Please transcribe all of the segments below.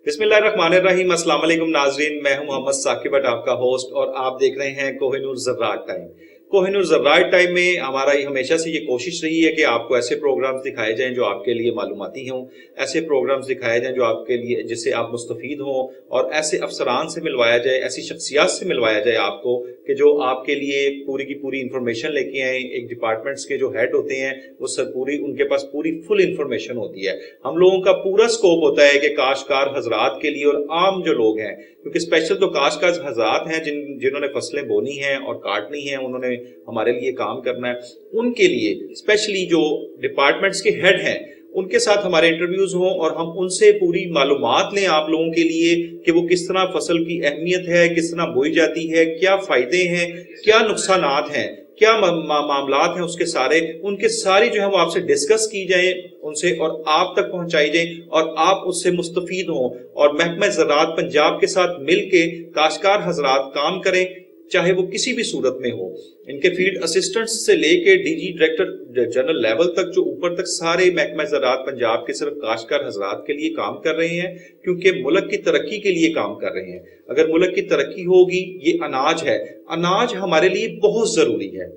बिस्मिल्लाहिर्रहमानिर्रहीम। अस्सलाम वालेकुम नाज़रीन, मैं हूं मोहम्मद साकिब भट्ट, आपका होस्ट, और आप देख रहे हैं कोहिनूर ज़र्रात टाइम। कोहिनूर ज़र्रात टाइम में हमारा हमेशा से ये कोशिश रही है कि आपको ऐसे प्रोग्राम्स दिखाए जाएं जो आपके लिए मालूमाती हों, ऐसे प्रोग्राम्स दिखाए जाएं जो आपके लिए जिससे आप मुस्तफ़ीद हों, और ऐसे अफसरान से मिलवाया जाए, ऐसी शख्सियात से मिलवाया जाए आपको कि जो आपके लिए पूरी की पूरी इंफॉर्मेशन लेके आए। एक डिपार्टमेंट्स के जो हेड होते हैं वो सब उनके पास पूरी फुल इंफॉर्मेशन होती है। हम लोगों का पूरा स्कोप होता है कि काश्तकार हजरात के लिए और आम जो लोग हैं, क्योंकि स्पेशल तो काश्तकार हजरात हैं जिन्होंने फसलें बोनी हैं और काटनी हैं, उन्होंने हमारे लिए काम करना है, उनके लिए स्पेशली जो डिपार्टमेंट्स के हेड हैं उनके साथ हमारे इंटरव्यूज हों और हम उनसे पूरी मालूमात लें आप लोगों के लिए कि वो किस तरह फसल की अहमियत है, किस तरह बोई जाती है, क्या फायदे हैं, क्या नुकसानात हैं, क्या मामलात हैं, उसके सारे उनके सारी जो है वो आपसे डिस्कस की जाए उनसे और आप तक पहुंचाई जाए और आप उससे मुस्तफीद हों। और महकमा ज़राअत पंजाब के साथ मिलके काश्तकार हजरात काम करें, चाहे वो किसी भी सूरत में हो। इनके फील्ड असिस्टेंट्स से लेके डीजी डायरेक्टर जनरल लेवल तक, जो ऊपर तक, सारे महकमा ज़राअत पंजाब के सिर्फ काश्तकार हजरात के लिए काम कर रहे हैं, क्योंकि मुल्क की तरक्की के लिए काम कर रहे हैं। अगर मुल्क की तरक्की होगी, ये अनाज है, अनाज हमारे लिए बहुत जरूरी है।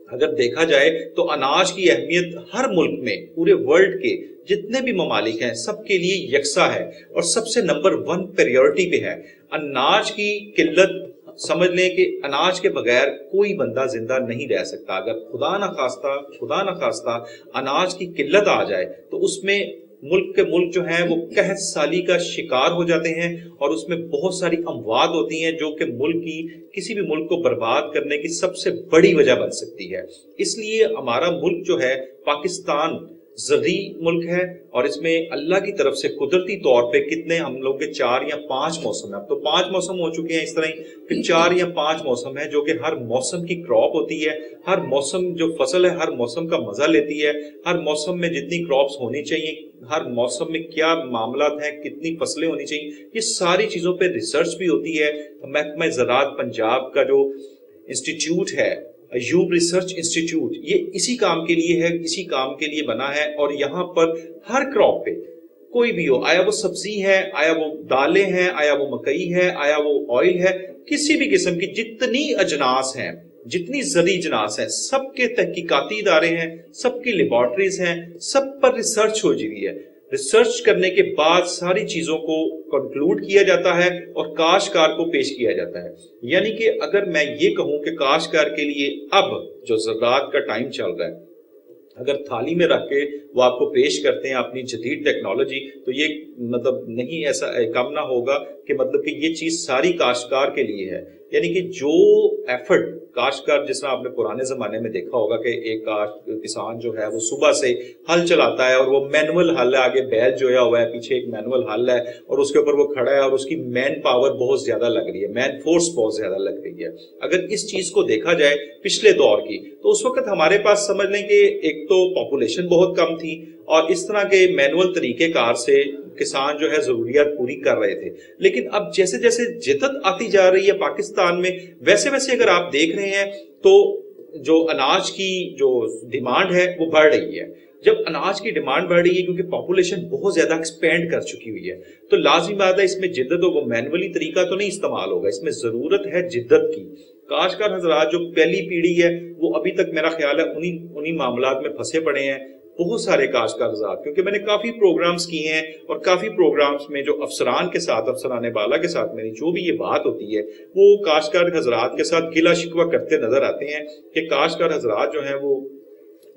अगर देखा जाए तो अनाज की अहमियत हर मुल्क में, पूरे वर्ल्ड के जितने भी ममालिक हैं, सबके लिए यकसा है और सबसे नंबर 1 प्रायोरिटी पे है। अनाज की किल्लत, समझ लें कि अनाज के बगैर कोई बंदा जिंदा नहीं रह सकता। अगर खुदा न खास्ता अनाज की किल्लत आ जाए तो उसमें मुल्क जो है वो कहत साली का शिकार हो जाते हैं और उसमें बहुत सारी अमवात होती हैं जो कि किसी भी मुल्क को बर्बाद करने की सबसे बड़ी वजह बन सकती है। इसलिए हमारा मुल्क जो है पाकिस्तान ज़री मुल्क है और इसमें अल्लाह की तरफ से कुदरती तौर पे कितने हम लोग के 4 या 5 मौसम है। अब तो 5 मौसम हो चुके हैं इस तरह कि 4 या 5 मौसम है, जो कि हर मौसम की क्रॉप होती है। हर मौसम जो फसल है हर मौसम का मजा लेती है। हर मौसम में जितनी क्रॉप्स होनी चाहिए, हर मौसम में क्या मामलात हैं, कितनी फसलें होनी चाहिए, ये सारी चीजों पे रिसर्च भी होती है। महकमा ज़राअत पंजाब का जो इंस्टीट्यूट है, अयूब रिसर्च इंस्टीट्यूट, ये इसी काम के लिए है, इसी काम के लिए बना है। और यहाँ पर हर क्रॉप पे कोई भी हो, आया वो सब्जी है, आया वो दालें हैं, आया वो मकई है, आया वो ऑयल है, किसी भी किस्म की जितनी अजनास हैं, जितनी ज़री अजनास हैं, सबके तहकीकाती इदारे हैं, सबकी लेबॉर्ट्रीज हैं, सब पर रिसर्च हो रही है। रिसर्च करने के बाद सारी चीजों को कंक्लूड किया जाता है और काश्तकार को पेश किया जाता है। यानी कि अगर मैं ये कहूं कि काश्तकार के लिए अब जो ज़राअत का टाइम चल रहा है, अगर थाली में रख के वो आपको पेश करते हैं अपनी जदीद टेक्नोलॉजी, तो ये मतलब नहीं, ऐसा कम ना होगा कि मतलब कि ये चीज सारी काश्तकार के लिए है। यानी कि जो एफर्ट काश्तकार, जिस तरह आपने पुराने जमाने में देखा होगा कि एक किसान जो है वो सुबह से हल चलाता है और वो मैनुअल हल है, आगे बैल जोया हुआ है, पीछे एक मैनुअल हल है और उसके ऊपर वो खड़ा है और उसकी मैन पावर बहुत ज्यादा लग रही है, मैन फोर्स बहुत ज्यादा लग रही है। अगर इस चीज को देखा जाए पिछले दौर की, तो उस वक्त हमारे पास समझ लें कि एक तो पॉपुलेशन बहुत कम थी और इस तरह के मैनुअल तरीके कार से किसान जो है जरूरियात पूरी कर रहे थे। लेकिन अब जैसे जैसे जिद्दत आती जा रही है पाकिस्तान में, वैसे वैसे अगर आप देख रहे हैं तो जो अनाज की जो डिमांड है वो बढ़ रही है। जब अनाज की डिमांड बढ़ रही है क्योंकि पॉपुलेशन बहुत ज्यादा एक्सपेंड कर चुकी हुई है, तो लाजिम बात है इसमें जिद्दत हो, मैनुअली तरीका तो नहीं इस्तेमाल होगा, इसमें जरूरत है जिद्दत की। काश्तकार हजरात जो पहली पीढ़ी है वो अभी तक मेरा ख्याल है उन्हीं मामलात में फंसे पड़े हैं। बहुत सारे काश्तकार हजरात, क्योंकि मैंने काफी प्रोग्राम्स किए हैं और काफी प्रोग्राम्स में जो अफसरान के साथ, अफसरान बाला के साथ मेरी जो भी ये बात होती है, वो काश्तकार हजरात के साथ गिला शिकवा करते नजर आते हैं कि काश्तकार हजरात जो हैं वो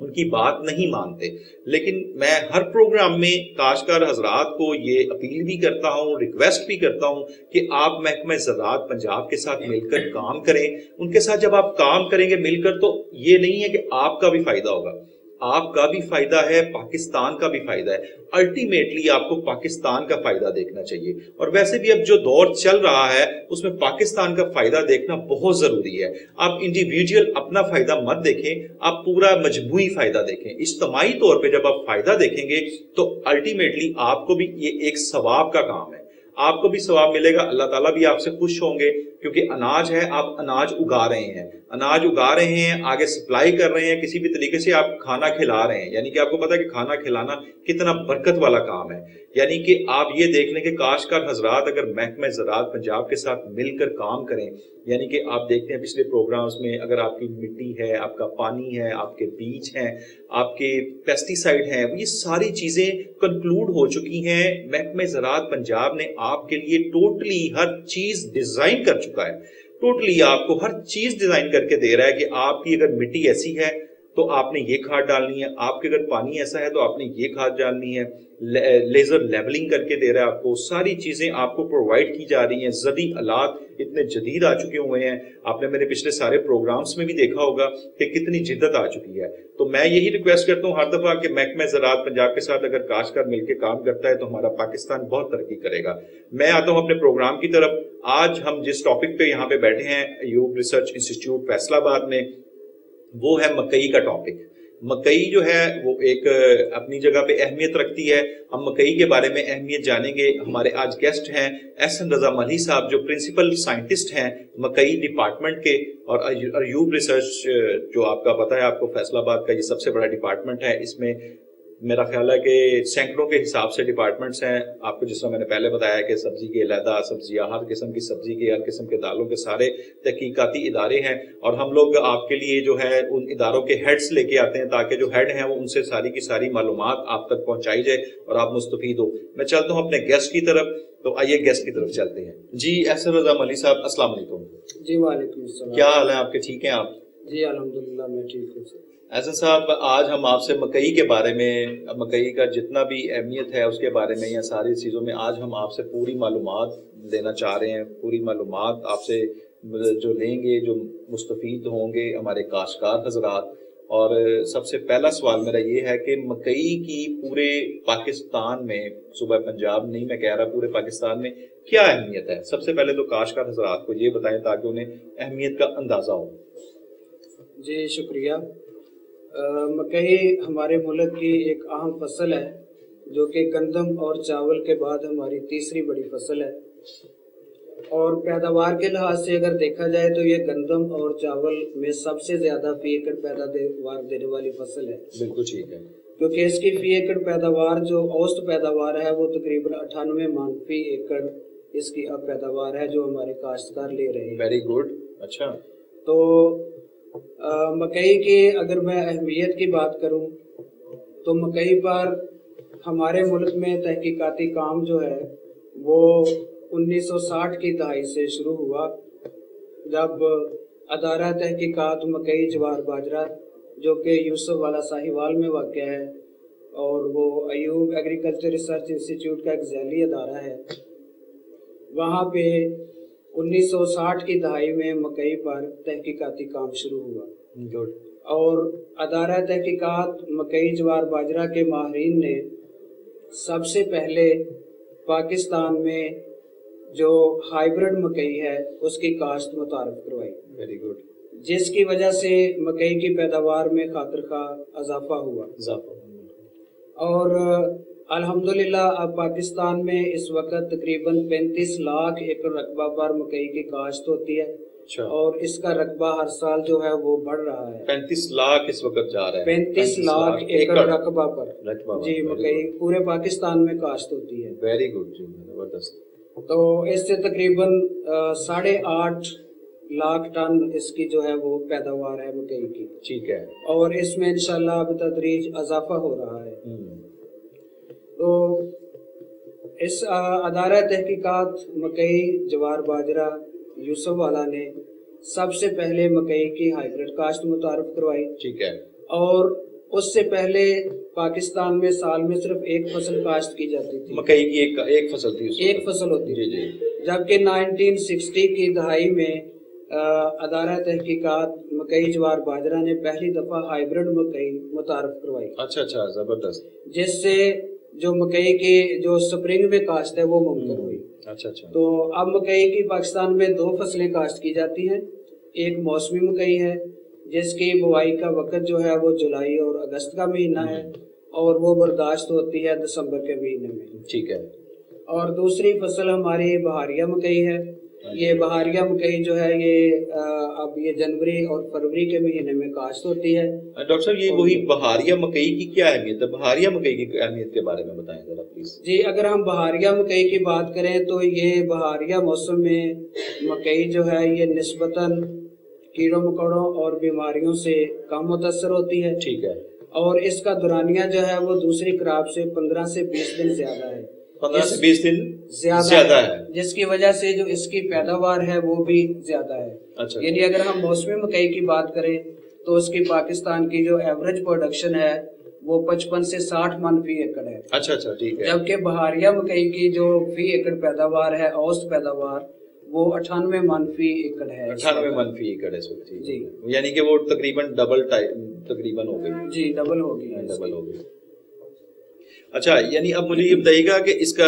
उनकी बात नहीं मानते। लेकिन मैं हर प्रोग्राम में काश्तकार हजरात को ये अपील भी करता हूँ, रिक्वेस्ट भी करता हूँ कि आप महकमा ज़राअत पंजाब के साथ मिलकर काम करें। उनके साथ जब आप काम करेंगे मिलकर, तो ये नहीं है कि आपका भी फायदा होगा, आपका भी फायदा है, पाकिस्तान का भी फायदा है। अल्टीमेटली आपको पाकिस्तान का फायदा देखना चाहिए। और वैसे भी अब जो दौर चल रहा है उसमें पाकिस्तान का फायदा देखना बहुत जरूरी है। आप इंडिविजुअल अपना फायदा मत देखें, आप पूरा मजमूई फायदा देखें। इज्तिमाई तौर पे जब आप फायदा देखेंगे तो अल्टीमेटली आपको भी ये एक सवाब का काम है, आपको भी सवाब मिलेगा, अल्लाह ताला भी आपसे खुश होंगे, کیونکہ اناج ہے، آپ اناج اگا رہے ہیں، اناج اگا رہے ہیں، آگے سپلائی کر رہے ہیں، کسی بھی طریقے سے آپ کھانا کھلا رہے ہیں، یعنی کہ آپ کو پتا ہے کہ کھانا کھلانا کتنا برکت والا کام ہے. یعنی کہ آپ یہ دیکھ لیں کہ کاشتکار حضرات اگر محکمہ زراعت پنجاب کے ساتھ مل کر کام کریں، یعنی کہ آپ دیکھتے ہیں پچھلے پروگرامز میں اگر آپ کی مٹی ہے، آپ کا پانی ہے، آپ کے بیج ہیں، آپ کے پیسٹی سائڈ ہیں، یہ ساری چیزیں کنکلوڈ ہو چکی ہیں. محکمہ زراعت پنجاب نے آپ کے لیے ٹوٹلی ہر چیز ڈیزائن کر چکا ہے، ٹوٹلی آپ کو ہر چیز ڈیزائن کر کے دے رہا ہے کہ آپ کی اگر مٹی ایسی ہے تو آپ نے یہ کھاد ڈالنی ہے، آپ کے اگر پانی ایسا ہے تو آپ نے یہ کھاد ڈالنی ہے، لیزر لیبلنگ کر کے دے رہا ہے آپ کو، ساری چیزیں آپ کو پرووائڈ کی جا رہی ہیں. زرعی آلات اتنے جدید آ چکے ہوئے ہیں، آپ نے میرے پچھلے سارے پروگرامز میں بھی دیکھا ہوگا کہ کتنی جدت آ چکی ہے. تو میں یہی ریکویسٹ کرتا ہوں ہر دفعہ کہ محکمہ زراعت پنجاب کے ساتھ اگر کاشتکار مل کے کام کرتا ہے تو ہمارا پاکستان بہت ترقی کرے گا. میں آتا ہوں اپنے پروگرام کی طرف. آج ہم جس ٹاپک پہ یہاں پہ بیٹھے ہیں ایوب ریسرچ انسٹیٹیوٹ فیصل آباد میں، وہ ہے مکئی کا ٹاپک. مکئی جو ہے وہ ایک اپنی جگہ پہ اہمیت رکھتی ہے. ہم مکئی کے بارے میں اہمیت جانیں گے. ہمارے آج گیسٹ ہیں احسن رضا ملھی صاحب جو پرنسپل سائنٹسٹ ہیں مکئی ڈپارٹمنٹ کے، اور ایوب ریسرچ جو آپ کا پتہ ہے آپ کو فیصل آباد کا یہ سب سے بڑا ڈپارٹمنٹ ہے. اس میں میرا خیال ہے کہ سینکڑوں کے حساب سے ڈپارٹمنٹس ہیں. آپ کو جس طرح میں نے پہلے بتایا کہ سبزی کے علیحدہ سبزیاں، ہر قسم کی سبزی کے، ہر قسم کے دالوں کے سارے تحقیقاتی ادارے ہیں، اور ہم لوگ آپ کے لیے جو ہے ان اداروں کے ہیڈز لے کے آتے ہیں تاکہ جو ہیڈ ہیں وہ ان سے ساری کی ساری معلومات آپ تک پہنچائی جائے اور آپ مستفید ہو. میں چلتا ہوں اپنے گیسٹ کی طرف، تو آئیے گیسٹ کی طرف چلتے ہیں. جی احسن رضا ملھی صاحب السلام علیکم. جی وعلیکم السلام. کیا حال ہے آپ کے؟ ٹھیک ہیں آپ؟ جی الحمدللہ میں ٹھیک ہوں سر. احسن صاحب آج ہم آپ سے مکئی کے بارے میں، مکئی کا جتنا بھی اہمیت ہے اس کے بارے میں یا ساری چیزوں میں آج ہم آپ سے پوری معلومات لینا چاہ رہے ہیں. پوری معلومات آپ سے جو لیں گے، جو مستفید ہوں گے ہمارے کاشتکار حضرات. اور سب سے پہلا سوال میرا یہ ہے کہ مکئی کی پورے پاکستان میں، صوبہ پنجاب نہیں میں کہہ رہا، پورے پاکستان میں کیا اہمیت ہے؟ سب سے پہلے تو کاشتکار حضرات کو یہ بتائیں تاکہ انہیں اہمیت کا اندازہ ہو. جی شکریہ. مکئی ہمارے ملک کی ایک اہم فصل ہے جو کہ گندم اور چاول کے بعد ہماری تیسری بڑی فصل ہے، اور پیداوار کے لحاظ سے اگر دیکھا جائے تو یہ گندم اور چاول میں سب سے زیادہ فی ایکڑ پیداوار دینے والی فصل ہے. بالکل ٹھیک ہے. کیونکہ اس کی فی ایکڑ پیداوار جو اوسط پیداوار ہے وہ تقریباً 98 من فی ایکڑ اس کی اب پیداوار ہے جو ہمارے کاشتکار لے رہے ہیں. Very good. اچھا. تو مکئی کی اگر میں اہمیت کی بات کروں تو مکئی پر ہمارے ملک میں تحقیقاتی کام جو ہے وہ 1960 کی دہائی سے شروع ہوا، جب ادارہ تحقیقات مکئی جوار باجرہ جو کہ یوسف والا ساہیوال میں واقع ہے، اور وہ ایوب ایگریکلچر ریسرچ انسٹیٹیوٹ کا ایک ذیلی ادارہ ہے، وہاں پہ 1960 کی دہائی میں مکئی پر تحقیقاتی کام شروع ہوا. گڈ. اور ادارہ تحقیقات مکئی جوار باجرہ کے ماہرین نے سب سے پہلے پاکستان میں جو ہائیبرڈ مکئی ہے اس کی کاشت متعارف کروائی. Very good. جس کی وجہ سے مکئی کی پیداوار میں خاطر خواہ اضافہ ہوا. اور الحمدللہ اب پاکستان میں اس وقت تقریباً 35 لاکھ ایکڑ رقبہ پر مکئی کی کاشت ہوتی ہے. اور اس کا رقبہ ہر سال جو ہے وہ بڑھ رہا ہے. 35 لاکھ اس وقت جا رہا ہے. 35 لاکھ ایکڑ رقبہ پر جی مکئی پورے پاکستان میں کاشت ہوتی ہے. ویری گڈ جی، زبردست. تو اس سے تقریباً 8.5 لاکھ ٹن اس کی جو ہے وہ پیداوار ہے مکئی کی. ٹھیک ہے. اور اس میں انشاءاللہ بتدریج اضافہ ہو رہا ہے. تو اس ادارہ تحقیقات مکئی جوار باجرہ یوسف والا نے سب سے پہلے مکئی کی ہائیبرڈ کاشت متعارف کروائی. ٹھیک ہے. اور اس سے پہلے پاکستان میں سال میں صرف ایک فصل کاشت کی جاتی تھی. مکئی کی ایک فصل تھی. ایک فصل ہوتی تھی. جی. جبکہ 1960 کی دہائی میں ادارہ تحقیقات مکئی جوار باجرہ نے پہلی دفعہ ہائیبرڈ مکئی متعارف کروائی. اچھا زبردست. جس سے جو مکئی کی جو سپرنگ میں کاشت ہے وہ ممکن ہوئی. اچھا. تو اب مکئی کی پاکستان میں 2 فصلیں کاشت کی جاتی ہیں. ایک موسمی مکئی ہے جس کی بوائی کا وقت جو ہے وہ جولائی اور اگست کا مہینہ ہے، اور وہ برداشت ہوتی ہے دسمبر کے مہینے میں. ٹھیک ہے. اور دوسری فصل ہماری بہاریہ مکئی ہے یہ بہاریہ مکئی جو ہے یہ اب یہ جنوری اور فروری کے مہینے میں کاشت ہوتی ہے۔ ڈاکٹر صاحب یہ وہی بہاریہ مکئی کی کیا اہمیت ہے؟ بہاریہ مکئی کی اہمیت کے بارے میں بتائیں ذرا پلیز۔ جی اگر ہم بہاریہ مکئی کی بات کریں تو یہ بہاریہ موسم میں مکئی جو ہے یہ نسبتاً کیڑوں مکوڑوں اور بیماریوں سے کم متاثر ہوتی ہے، ٹھیک ہے، اور اس کا دورانیہ جو ہے وہ دوسری کراپ سے 15 سے 20 دن زیادہ ہے، 15 سے 20 دن زیادہ ہے، جس کی وجہ سے جو اس کی پیداوار ہے وہ بھی زیادہ ہے۔ اچھا، یعنی اگر ہم موسمی مکئی کی بات کریں تو اس کی پاکستان کی جو ایوریج پروڈکشن ہے وہ 55 سے 60 من فی ایکڑ ہے۔ اچھا اچھا، ٹھیک ہے۔ جبکہ بہاریہ مکئی کی جو فی ایکڑ پیداوار ہے، اوسط پیداوار، وہ 98 من فی ایکڑ ہے۔ 98 من فی ایکڑ ہے اس وقت، جی، یعنی کہ وہ تقریباً ڈبل تقریباً ہو گئی۔ جی ڈبل ہو گئی، ڈبل ہو گئی۔ اچھا، یعنی اب مجھے یہ بتائیے گا کہ اس کا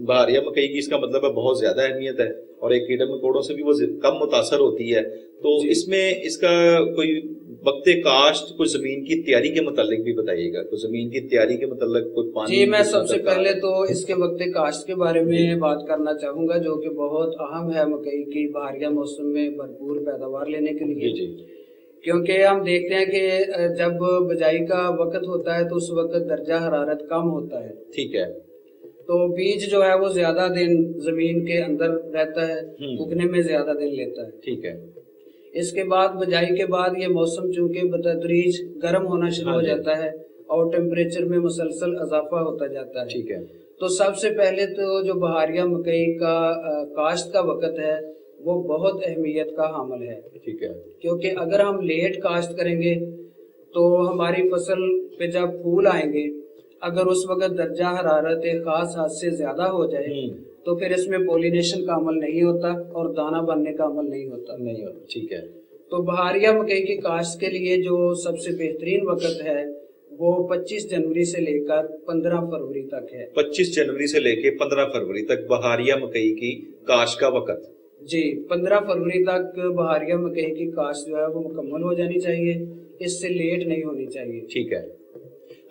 بہاریہ مکئی کی اس کا مطلب ہے بہت زیادہ اہمیت ہے اور ایک کیڑے مکوڑوں سے بھی وہ کم متاثر ہوتی ہے، تو اس میں اس کا کوئی وقت کاشت، کوئی زمین کی تیاری کے متعلق بھی بتائیے گا، کوئی زمین کی تیاری کے متعلق کوئی پانی؟ جی میں سب سے پہلے تو اس کے وقت کاشت کے بارے میں بات کرنا چاہوں گا جو کہ بہت اہم ہے مکئی کی بہاریہ موسم میں بھرپور پیداوار لینے کے لیے، جی، کیونکہ ہم دیکھتے ہیں کہ جب بجائی کا وقت ہوتا ہے تو اس وقت درجہ حرارت کم ہوتا ہے، ٹھیک ہے، تو بیج جو ہے وہ زیادہ دن زمین کے اندر رہتا ہے، اگنے میں زیادہ دن لیتا ہے، ٹھیک ہے۔ اس کے بعد بجائی کے بعد یہ موسم چونکہ بتدریج گرم ہونا شروع ہو جاتا ہے اور ٹیمپریچر میں مسلسل اضافہ ہوتا جاتا ہے، ٹھیک ہے، تو سب سے پہلے تو جو بہاریہ مکئی کا کاشت کا وقت ہے وہ بہت اہمیت کا حامل ہے، ٹھیک ہے، کیونکہ اگر ہم لیٹ کاشت کریں گے تو ہماری فصل پہ جب پھول آئیں گے، اگر اس وقت درجہ حرارت ایک خاص حد سے زیادہ ہو جائے تو پھر اس میں پولینیشن کا عمل نہیں ہوتا اور دانہ بننے کا عمل نہیں ہوتا۔ ٹھیک ہے۔ تو بہاریہ مکئی کی کاشت کے لیے جو سب سے بہترین وقت ہے وہ 25 جنوری سے لے کر 15 فروری تک ہے۔ 25 جنوری سے لے کے 15 فروری تک بہاریہ مکئی کی کاشت کا وقت؟ جی 15 فروری تک بہاریہ مکئی کی کاشت جو ہے وہ مکمل ہو جانی چاہیے، اس سے لیٹ نہیں ہونی چاہیے۔ ٹھیک ہے۔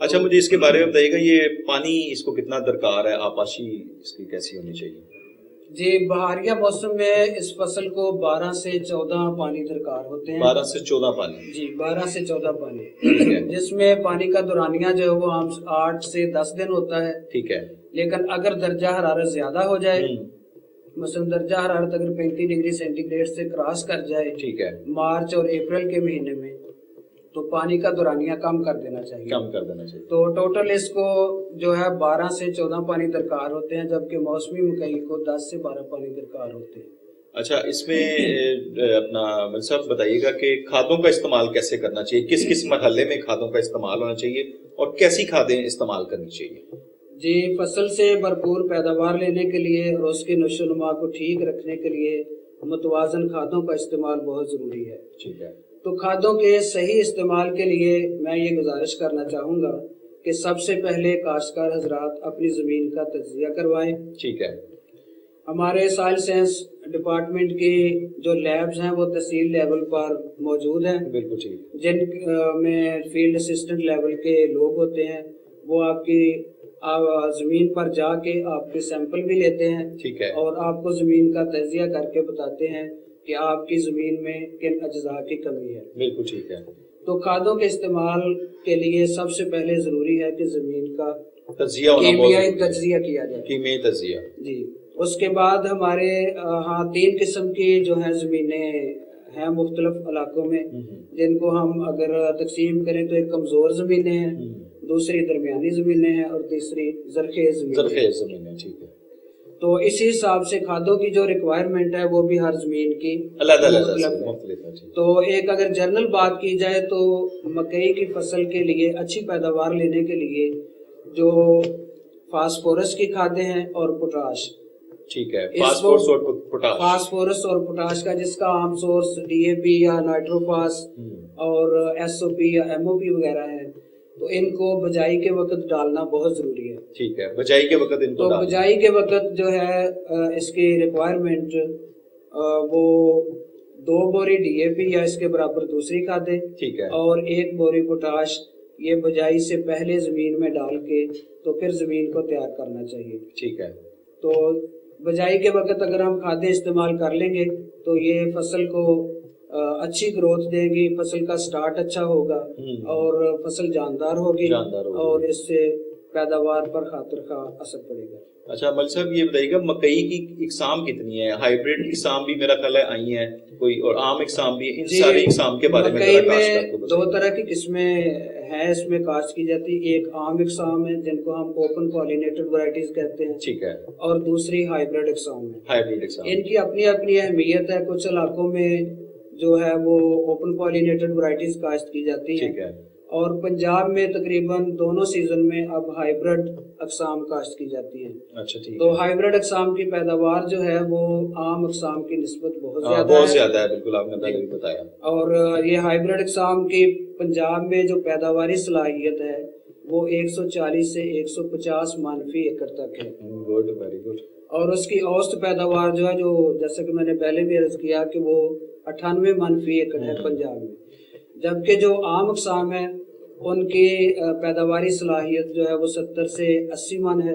اچھا مجھے اس کے بارے میں بتائیے گا، یہ پانی اس کو کتنا درکار ہے، آبپاشی اس کی کیسی ہونی چاہیے؟ جی بہاریہ موسم میں اس فصل کو 12 سے 14 پانی درکار ہوتے ہیں۔ 12 سے 14 پانی؟ جی 12 سے 14 پانی، جس میں پانی کا دورانیہ جو ہے وہ 8 سے 10 دن ہوتا ہے۔ ٹھیک ہے۔ لیکن اگر درجہ حرارت زیادہ ہو جائے، مثلا درجہ حرارت اگر 35 ڈگری سینٹی گریڈ سے کراس کر جائے، ٹھیک ہے، مارچ اور اپریل کے مہینے میں، تو پانی کا دورانیہ کم کر دینا چاہیے۔ کم کر دینا چاہیے۔ تو ٹوٹل اس کو جو ہے 12 سے 14 پانی درکار ہوتے ہیں، جبکہ موسمی مکئی کو 10 سے 12 پانی درکار ہوتے ہیں۔ اچھا اس میں اپنا صاحب بتائیے گا کہ کھادوں کا استعمال کیسے کرنا چاہیے، کس کس مرحلے میں کھادوں کا استعمال ہونا چاہیے اور کیسی کھادیں استعمال کرنی چاہیے؟ جی فصل سے بھرپور پیداوار لینے کے لیے اور اس کی نشو و نما کو ٹھیک رکھنے کے لیے متوازن کھادوں کا استعمال بہت ضروری ہے۔ ٹھیک ہے۔ تو کھادوں کے صحیح استعمال کے لیے میں یہ گزارش کرنا چاہوں گا کہ سب سے پہلے کاشتکار حضرات اپنی زمین کا تجزیہ کروائیں۔ ٹھیک ہے۔ ہمارے سائل سائنس ڈپارٹمنٹ کی جو لیبز ہیں وہ تحصیل لیول پر موجود ہیں، بالکل ٹھیک، جن میں فیلڈ اسسٹنٹ لیول کے لوگ ہوتے ہیں، وہ آپ کی زمین پر جا کے آپ کے سیمپل بھی لیتے ہیں، ٹھیک ہے، اور آپ کو زمین کا تجزیہ کر کے بتاتے ہیں کہ آپ کی زمین میں کن اجزاء کی کمی ہے۔ بالکل ٹھیک ہے۔ تو کھادوں کے استعمال کے لیے سب سے پہلے ضروری ہے کہ زمین کا تجزیہ ہونا، کیمیائی تجزیہ کیا جائے۔ کیمیائی تجزیہ، جی اس کے بعد ہمارے ہاں 3 قسم کی جو ہیں زمینیں ہیں مختلف علاقوں میں، جن کو ہم اگر تقسیم کریں تو ایک کمزور زمینیں ہیں، دوسری درمیانی زمینیں ہیں اور تیسری زرخیز زمینیں۔ ٹھیک ہے۔ تو اسی حساب سے کھادوں کی جو ریکوائرمنٹ ہے وہ بھی ہر زمین کی مختلف ہے۔ تو ایک اگر جنرل بات کی جائے تو مکئی کی فصل کے لیے اچھی پیداوار لینے کے لیے جو فاسفورس کی کھادیں ہیں اور پوٹاش، ٹھیک ہے، فاسفورس اور پوٹاش، فاسفورس اور پوٹاش کا جس کا عام سورس ڈی اے پی یا نائٹروفاس اور ایس او پی یا ایم او پی وغیرہ ہے، تو ان کو بجائی کے وقت ڈالنا بہت ضروری ہے۔ ٹھیک ہے، بجائی کے وقت ان کو تو بجائی کے وقت جو ہے اس کی ریکوائرمنٹ وہ 2 بوری ڈی اے پی یا اس کے برابر دوسری کھادیں، ٹھیک ہے، اور 1 بوری پوٹاش، یہ بجائی سے پہلے زمین میں ڈال کے تو پھر زمین کو تیار کرنا چاہیے۔ ٹھیک ہے۔ تو बजाई के वक्त अगर हम खादें इस्तेमाल कर लेंगे तो ये फसल को अच्छी ग्रोथ देगी, फसल का स्टार्ट अच्छा होगा और फसल जानदार होगी और इससे पैदावार पर खातर का असर पड़ेगा। अच्छा मलिक साहब ये बताइएगा मकई की इकसाम कितनी है? हाइब्रिड इकसाम भी मेरा ख्याल है आई हैं कोई, और आम इकसाम भी, इन सारी इकसाम के बारे में मकई जरा काश्तकार को में बताइए। 2 तरह की किस्में हैं इसमें काश्त की जाती है। एक आम इकसाम है जिनको हम ओपन पॉलिनेटेड वैरायटीज कहते हैं, ठीक है, और दूसरी हाइब्रिड इकसाम है। हाइब्रिड इकसाम इनकी अपनी अपनी अहमियत है। कुछ इलाकों में जो है वो ओपन पॉलिनेटेड वैरायटीज काश्त की जाती हैं, ठीक है, और पंजाब में तकरीबन दोनों सीजन में अब हाइब्रिड अक़साम काश्त की जाती हैं। अच्छा ठीक तो है, हाइब्रिड अक़साम की पैदावार जो है वो आम अक़साम की निस्बत बहुत बहुत ज्यादा है, बिल्कुल आपने पहले भी बताया। और ये हाइब्रिड अक़साम की पंजाब में जो पैदावारी सलाहियत है वो 140 से 150 मन फी एकड़ तक है। Good, very good. और उसकी औसत पैदावार जो है, जो जैसे कि मैंने पहले भी अर्ज किया कि वो 98 मन फी एकड़ है पंजाब में, जबकि जो आम अक़साम है उनकी पैदावारी सलाहियत जो है वो 70 से 80 मन है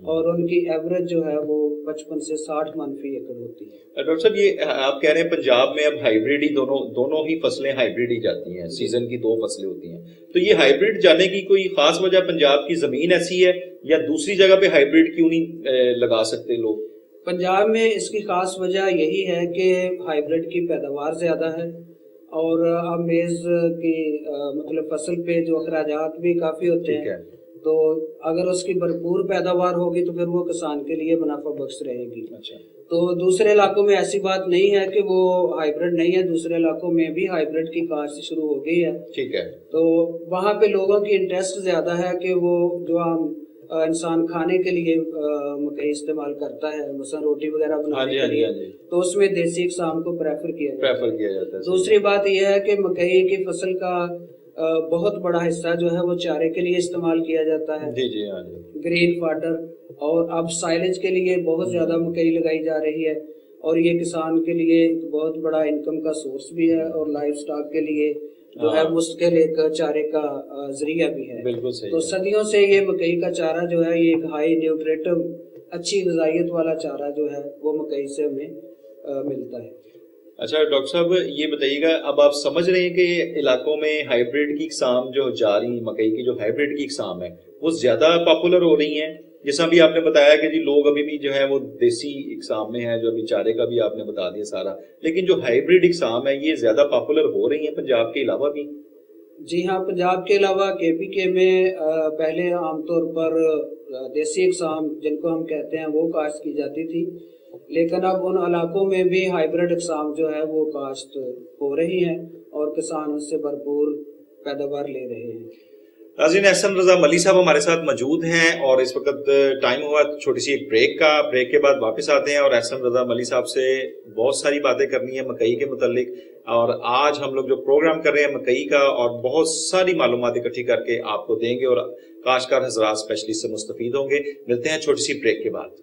और उनकी एवरेज जो है वो 55 से 60 मन फी एकड़ होती है। डॉक्टर साहब ये आप कह रहे हैं पंजाब में अब हाइब्रिड ही दोनों ही फसलें हाइब्रिड ही जाती हैं, सीजन की 2 फसलें होती हैं, तो ये हाइब्रिड जाने की कोई खास वजह पंजाब की जमीन ऐसी है या दूसरी जगह पे हाइब्रिड क्यों नहीं लगा सकते लोग? पंजाब में इसकी खास वजह यही है कि हाइब्रिड की पैदावार ज़्यादा है और अब मेज़ की मतलब फसल पे जो अखराजात भी काफ़ी होते हैं, तो अगर उसकी भरपूर पैदावार होगी तो फिर वो किसान के लिए मुनाफा बख्श रहेगी। अच्छा, तो दूसरे इलाकों में ऐसी बात नहीं है कि वो हाइब्रिड नहीं है, दूसरे इलाकों में भी हाइब्रिड की काश्त शुरू हो गई है। ठीक है, तो वहाँ पे लोगों की इंटरेस्ट ज़्यादा है कि वो जो हम इंसान खाने के लिए मकई इस्तेमाल करता है, मसलन रोटी वगैरह बनाने के लिए, तो उसमें देसी इकसाम को प्रेफर किया जाता है। दूसरी बात यह है कि मकई की फसल का बहुत बड़ा हिस्सा जो है वो चारे के लिए इस्तेमाल किया जाता है, जी जी, हाँ जी, ग्रीन फाडर, और अब साइलेज के लिए बहुत ज़्यादा मकई लगाई जा रही है और ये किसान के लिए बहुत बड़ा इनकम का सोर्स भी है और लाइफ स्टॉक के लिए जो है मुस्तकिल एक चारे का जरिया भी है। बिल्कुल सही। तो सदियों से ये मकई का चारा जो है ये एक हाई न्यूट्रिटिव अच्छी ग़िज़ाइयत वाला चारा जो है वो मकई से हमें मिलता है। अच्छा डॉक्टर साहब ये बताइएगा, अब आप समझ रहे हैं कि इलाकों में हाइब्रिड की इकसाम जो जा रही मकई की, जो हाइब्रिड की इकसाम है वो ज्यादा पॉपुलर हो रही हैं, जैसा भी आपने बताया कि जी लोग अभी भी जो है वो देसी इकसाम में है, जो अभी चारे का भी आपने बता दिया सारा, लेकिन जो हाइब्रिड इकसाम है ये ज्यादा पॉपुलर हो रही है पंजाब के अलावा भी? जी हाँ, पंजाब के अलावा KPK में पहले आमतौर पर देसी इकसाम जिनको हम कहते हैं वो काश्त की जाती थी, लेकिन अब उन इलाकों में भी हाइब्रिड इकसाम जो है वो काश्त हो रही है और किसान उससे भरपूर पैदावार ले रहे हैं। नाज़रीन, एहसन रजा मलिक साहब हमारे साथ मौजूद हैं और इस वक्त टाइम हुआ छोटी सी एक ब्रेक का, ब्रेक के बाद वापस आते हैं और एहसन रजा मलिक साहब से बहुत सारी बातें करनी है मकई के मुतालिक, और आज हम लोग जो प्रोग्राम कर रहे हैं मकई का और बहुत सारी मालूमात इकट्ठी करके आपको देंगे और काश्तकार हज़रात स्पेशलिस्ट से मुस्तफीद होंगे। मिलते हैं छोटी सी ब्रेक के बाद।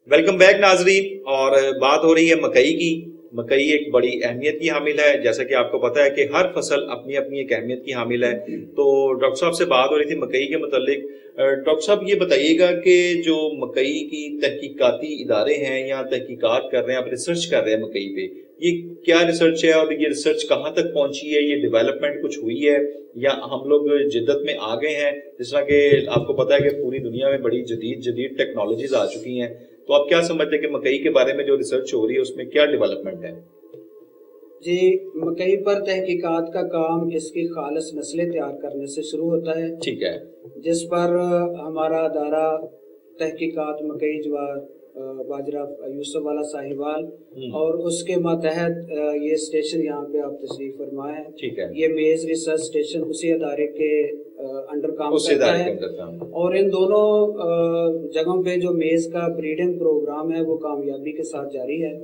वेलकम बैक नाजरीन, और बात हो रही है मकई की। मकई एक बड़ी अहमियत की हामिल है, जैसा कि आपको पता है कि हर फसल अपनी अपनी एक अहमियत की हामिल है। तो डॉक्टर साहब से बात हो रही थी मकई के मुतालिक। डॉक्टर साहब ये बताइएगा कि जो मकई की तहकीकाती इदारे हैं या तहकीकात कर रहे हैं, आप रिसर्च कर रहे हैं मकई पे, ये क्या रिसर्च है और ये रिसर्च कहाँ तक पहुंची है? ये डेवलपमेंट कुछ हुई है या हम लोग जिद्दत में आ गए हैं? जिस तरह कि आपको पता है कि पूरी दुनिया में बड़ी जदीद टेक्नोलॉजीज आ चुकी हैं, तो आप क्या समझते हैं कि मकई के बारे में जो रिसर्च हो रही है उसमें क्या डेवलपमेंट है? जी, मकई पर तहकीकात का काम इसकी खालिस नस्लें तैयार करने से शुरू होता है। ठीक है, जिस पर हमारा अदारा तहकीकात मकई ज्वार बाजरा यूसुफ वाला साहिवाल और उसके मातहत ये स्टेशन यहाँ पे आप तशरीफ फरमाए हैं। ठीक है, ये मेज़ रिसर्च स्टेशन उसी अदारे के अंडर काम उससे करता इदारे के है अंदर काम। और इन दोनों जगहों पे जो मेज़ का ब्रीडिंग प्रोग्राम है वो कामयाबी के साथ जारी है,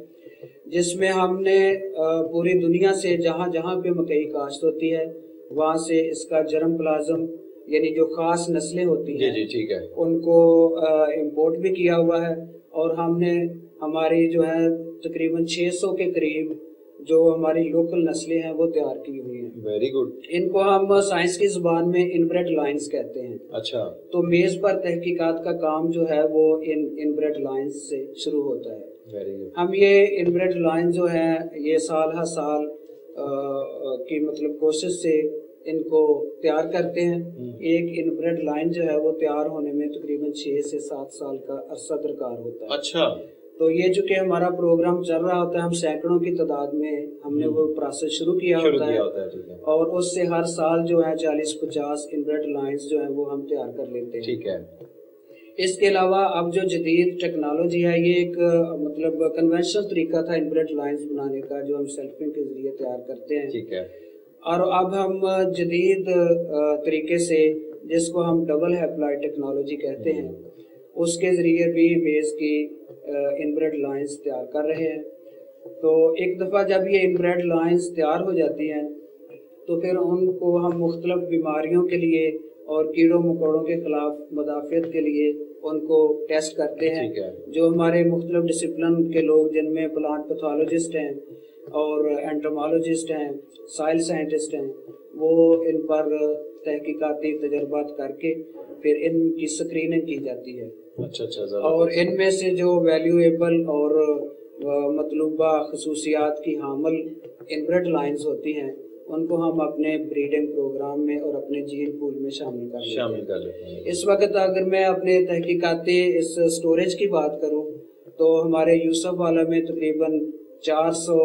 जिसमें हमने पूरी दुनिया से जहाँ जहाँ पे मकई काश्त होती है वहाँ से इसका जर्म प्लाज्म यानी जो ख़ास नस्लें होती जी हैं जी ठीक है। उनको इंपोर्ट भी किया हुआ है और हमने हमारी जो है तकरीबन 600 के करीब जो हमारी लोकल नस्लें हैं वो तैयार की हुई हैं। Very good. इनको हम साइंस की ज़ुबान में इनब्रेड लाइन्स कहते हैं। अच्छा। तो मेज़ पर तहकीकात का काम जो है वो इनब्रेड लाइन्स से शुरू होता है। Very good. हम ये इनब्रेड लाइन जो है ये साल हर साल की मतलब कोशिश से इनको तैयार करते हैं। एक इनब्रेड लाइन जो है वो तैयार होने में तकरीबन 6 से 7 साल का अरसा दरकार होता है। अच्छा। तो ये चूंकि हमारा प्रोग्राम चल रहा होता है, हम सैकड़ों की तादाद में हमने वो प्रोसेस शुरू किया होता है ठीक है। और उससे हर साल जो है 40-50 इनब्रेड लाइन्स जो है वो हम तैयार कर लेते हैं। ठीक है। इसके अलावा अब जो जदीद टेक्नोलॉजी है ये एक मतलब कन्वेंशनल तरीका था इनब्रेड लाइन्स बनाने का जो हम सेल्फिंग के जरिए तैयार करते हैं। ठीक है। और अब हम जदीद तरीके से जिसको हम डबल हैप्लॉइड टेक्नोलॉजी कहते हैं उसके ज़रिए भी मेज़ की इनब्रेड लाइन्स तैयार कर रहे हैं। तो एक दफ़ा जब ये इनब्रेड लाइन्स तैयार हो जाती हैं तो फिर उनको हम मुख्तलिफ बीमारियों के लिए और कीड़ों मकोड़ों के खिलाफ मदाफ़ियत के लिए उनको टेस्ट करते हैं। जो हमारे मुख्तलिफ डिसिप्लिन के लोग जिनमें प्लांट पैथोलॉजिस्ट हैं और एंटोमोलॉजिस्ट हैं, सॉइल साइंटिस्ट हैं, वो इन पर तहकीकाती तजर्बात करके फिर इनकी स्क्रीनिंग की जाती है। अच्छा। और इनमें से जो वैल्यूएबल और मतलूबा खसूसियात की हामिल इनब्रेड लाइन्स होती हैं उनको हम अपने ब्रीडिंग प्रोग्राम में और अपने जीन पूल में शामिल कर लेते हैं। इस वक्त अगर मैं अपने तहकीकाती इस स्टोरेज की बात करूं तो हमारे यूसुफ वाला में तकरीबन 400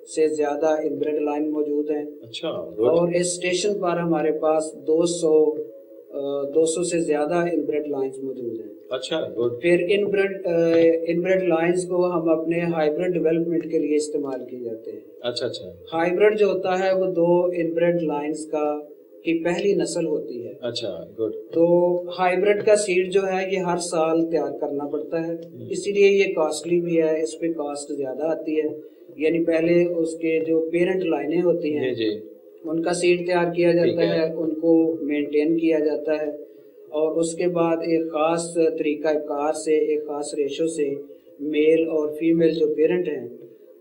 से ज़्यादा इनब्रेड लाइन मौजूद हैं। अच्छा। और इस स्टेशन पर हमारे पास 200 से ज़्यादा इनब्रेड लाइन्स मौजूद हैं। अच्छा गुड। फिर इनब्रेड लाइन्स को हम अपने हाइब्रिड डेवलपमेंट के लिए इस्तेमाल किए जाते हैं। अच्छा। हाइब्रिड जो होता है वो 2 इनब्रेड लाइन्स की पहली नस्ल होती है। अच्छा गुड। तो हाइब्रिड का सीड जो है ये हर साल तैयार करना पड़ता है, इसीलिए ये कॉस्टली भी है, इस पे कॉस्ट ज़्यादा आती है। यानी पहले उसके जो पेरेंट लाइनें होती हैं जी उनका सीड तैयार किया जाता है, उनको मेंटेन किया जाता है और उसके बाद एक ख़ास तरीका कार से एक ख़ास रेशो से मेल और फीमेल जो पेरेंट हैं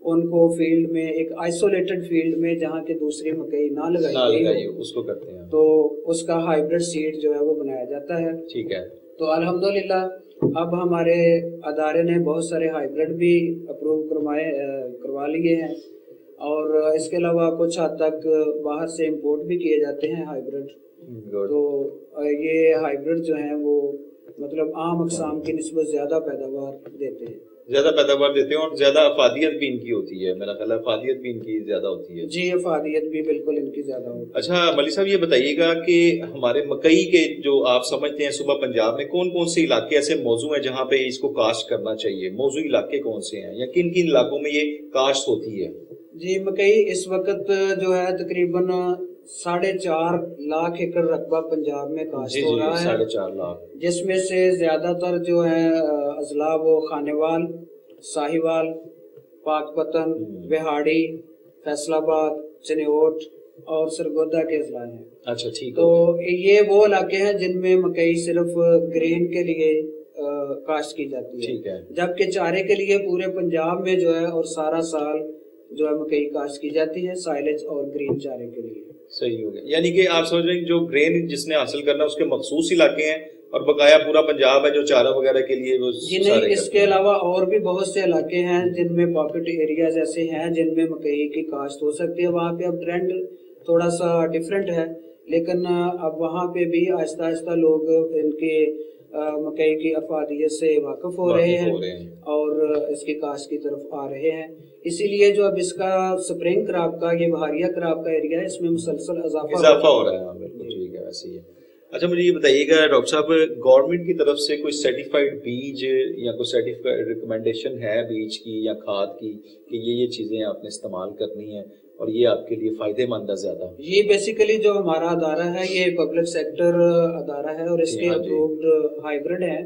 उनको फील्ड में एक आइसोलेटेड फील्ड में जहाँ के दूसरी मकई ना लगाई गई उसको करते हैं, तो उसका हाइब्रिड सीड जो है वो बनाया जाता है। ठीक है। तो अल्हम्दुलिल्लाह अब हमारे अदारे ने बहुत सारे हाइब्रिड भी अप्रूव करवा लिए हैं और इसके अलावा कुछ हद तक बाहर से इंपोर्ट भी किए जाते हैं हाइब्रिड। तो ये हाइब्रिड जो हैं वो मतलब आम अक़साम की निस्बत ज़्यादा पैदावार देते हैं। और ज़्यादा अफादियत भी इनकी होती है, मेरा ख्याल अफादियत भी इनकी ज़्यादा होती है। जी अफादियत भी बिल्कुल इनकी ज़्यादा होती है। अच्छा मलिक साहब ये बताइएगा कि हमारे मकई के जो आप समझते हैं सुबह पंजाब में कौन कौन से इलाके ऐसे मौजू हैं जहाँ पे इसको काश्त करना चाहिए, मौजू इलाके कौन से हैं या किन किन इलाकों में ये काश्त होती है? जी मकई इस वक्त जो है तकरीबन 4.5 लाख एकड़ रकबा पंजाब में काश्त हो रहा है। 4.5 लाख, जिसमें से ज्यादातर जो है अजला वो खानेवाल, साहिवाल, पाकपतन, बिहाड़ी, फैसलाबाद, चनियोट और सरगोदा के अजला हैं। अच्छा ठीक। तो ये वो इलाके हैं जिनमें मकई सिर्फ ग्रेन के लिए काश्त की जाती है। ठीक है। जबकि चारे के लिए पूरे पंजाब में जो है और सारा साल जो है मकई काश्त की जाती है साइलेज और ग्रीन चारे के लिए। सही हो गया, यानी कि आप समझ रहे हैं जो ग्रेन जिसने हासिल करना उसके मखसूस इलाके हैं और बकाया पूरा पंजाब है जो चारा वगैरह के लिए वो जी नहीं। इसके अलावा और भी बहुत से इलाके हैं जिनमें पॉकेट एरियाज ऐसे हैं जिनमें मकई की काश्त हो सकती है। वहाँ पे अब ट्रेंड थोड़ा सा डिफरेंट है, लेकिन अब वहाँ पे भी आहिस्ता आहिस्ता लोग इनके मकई की अफादियत से वाकिफ हो रहे हैं और इसकी काश्त की तरफ आ रहे हैं। इसीलिए जो अब इसका स्प्रिंग क्रॉप का ये बहारिया क्रॉप का एरिया है इसमें मुसलसल इजाफा हो रहा है। बिल्कुल ठीक है, वैसे ही है। अच्छा मुझे ये बताइएगा डॉक्टर साहब, गवर्नमेंट की तरफ से कोई सर्टिफाइड बीज या कोई सर्टिफाइड रिकमेंडेशन है बीज की या खाद की कि ये चीज़ें आपने इस्तेमाल करनी है और ये आपके लिए फ़ायदेमंद है ज़्यादा? ये बेसिकली जो हमारा अदारा है ये पब्लिक सेक्टर अदारा है और इसके हाँ जी। अप्रूव्ड हाइब्रिड है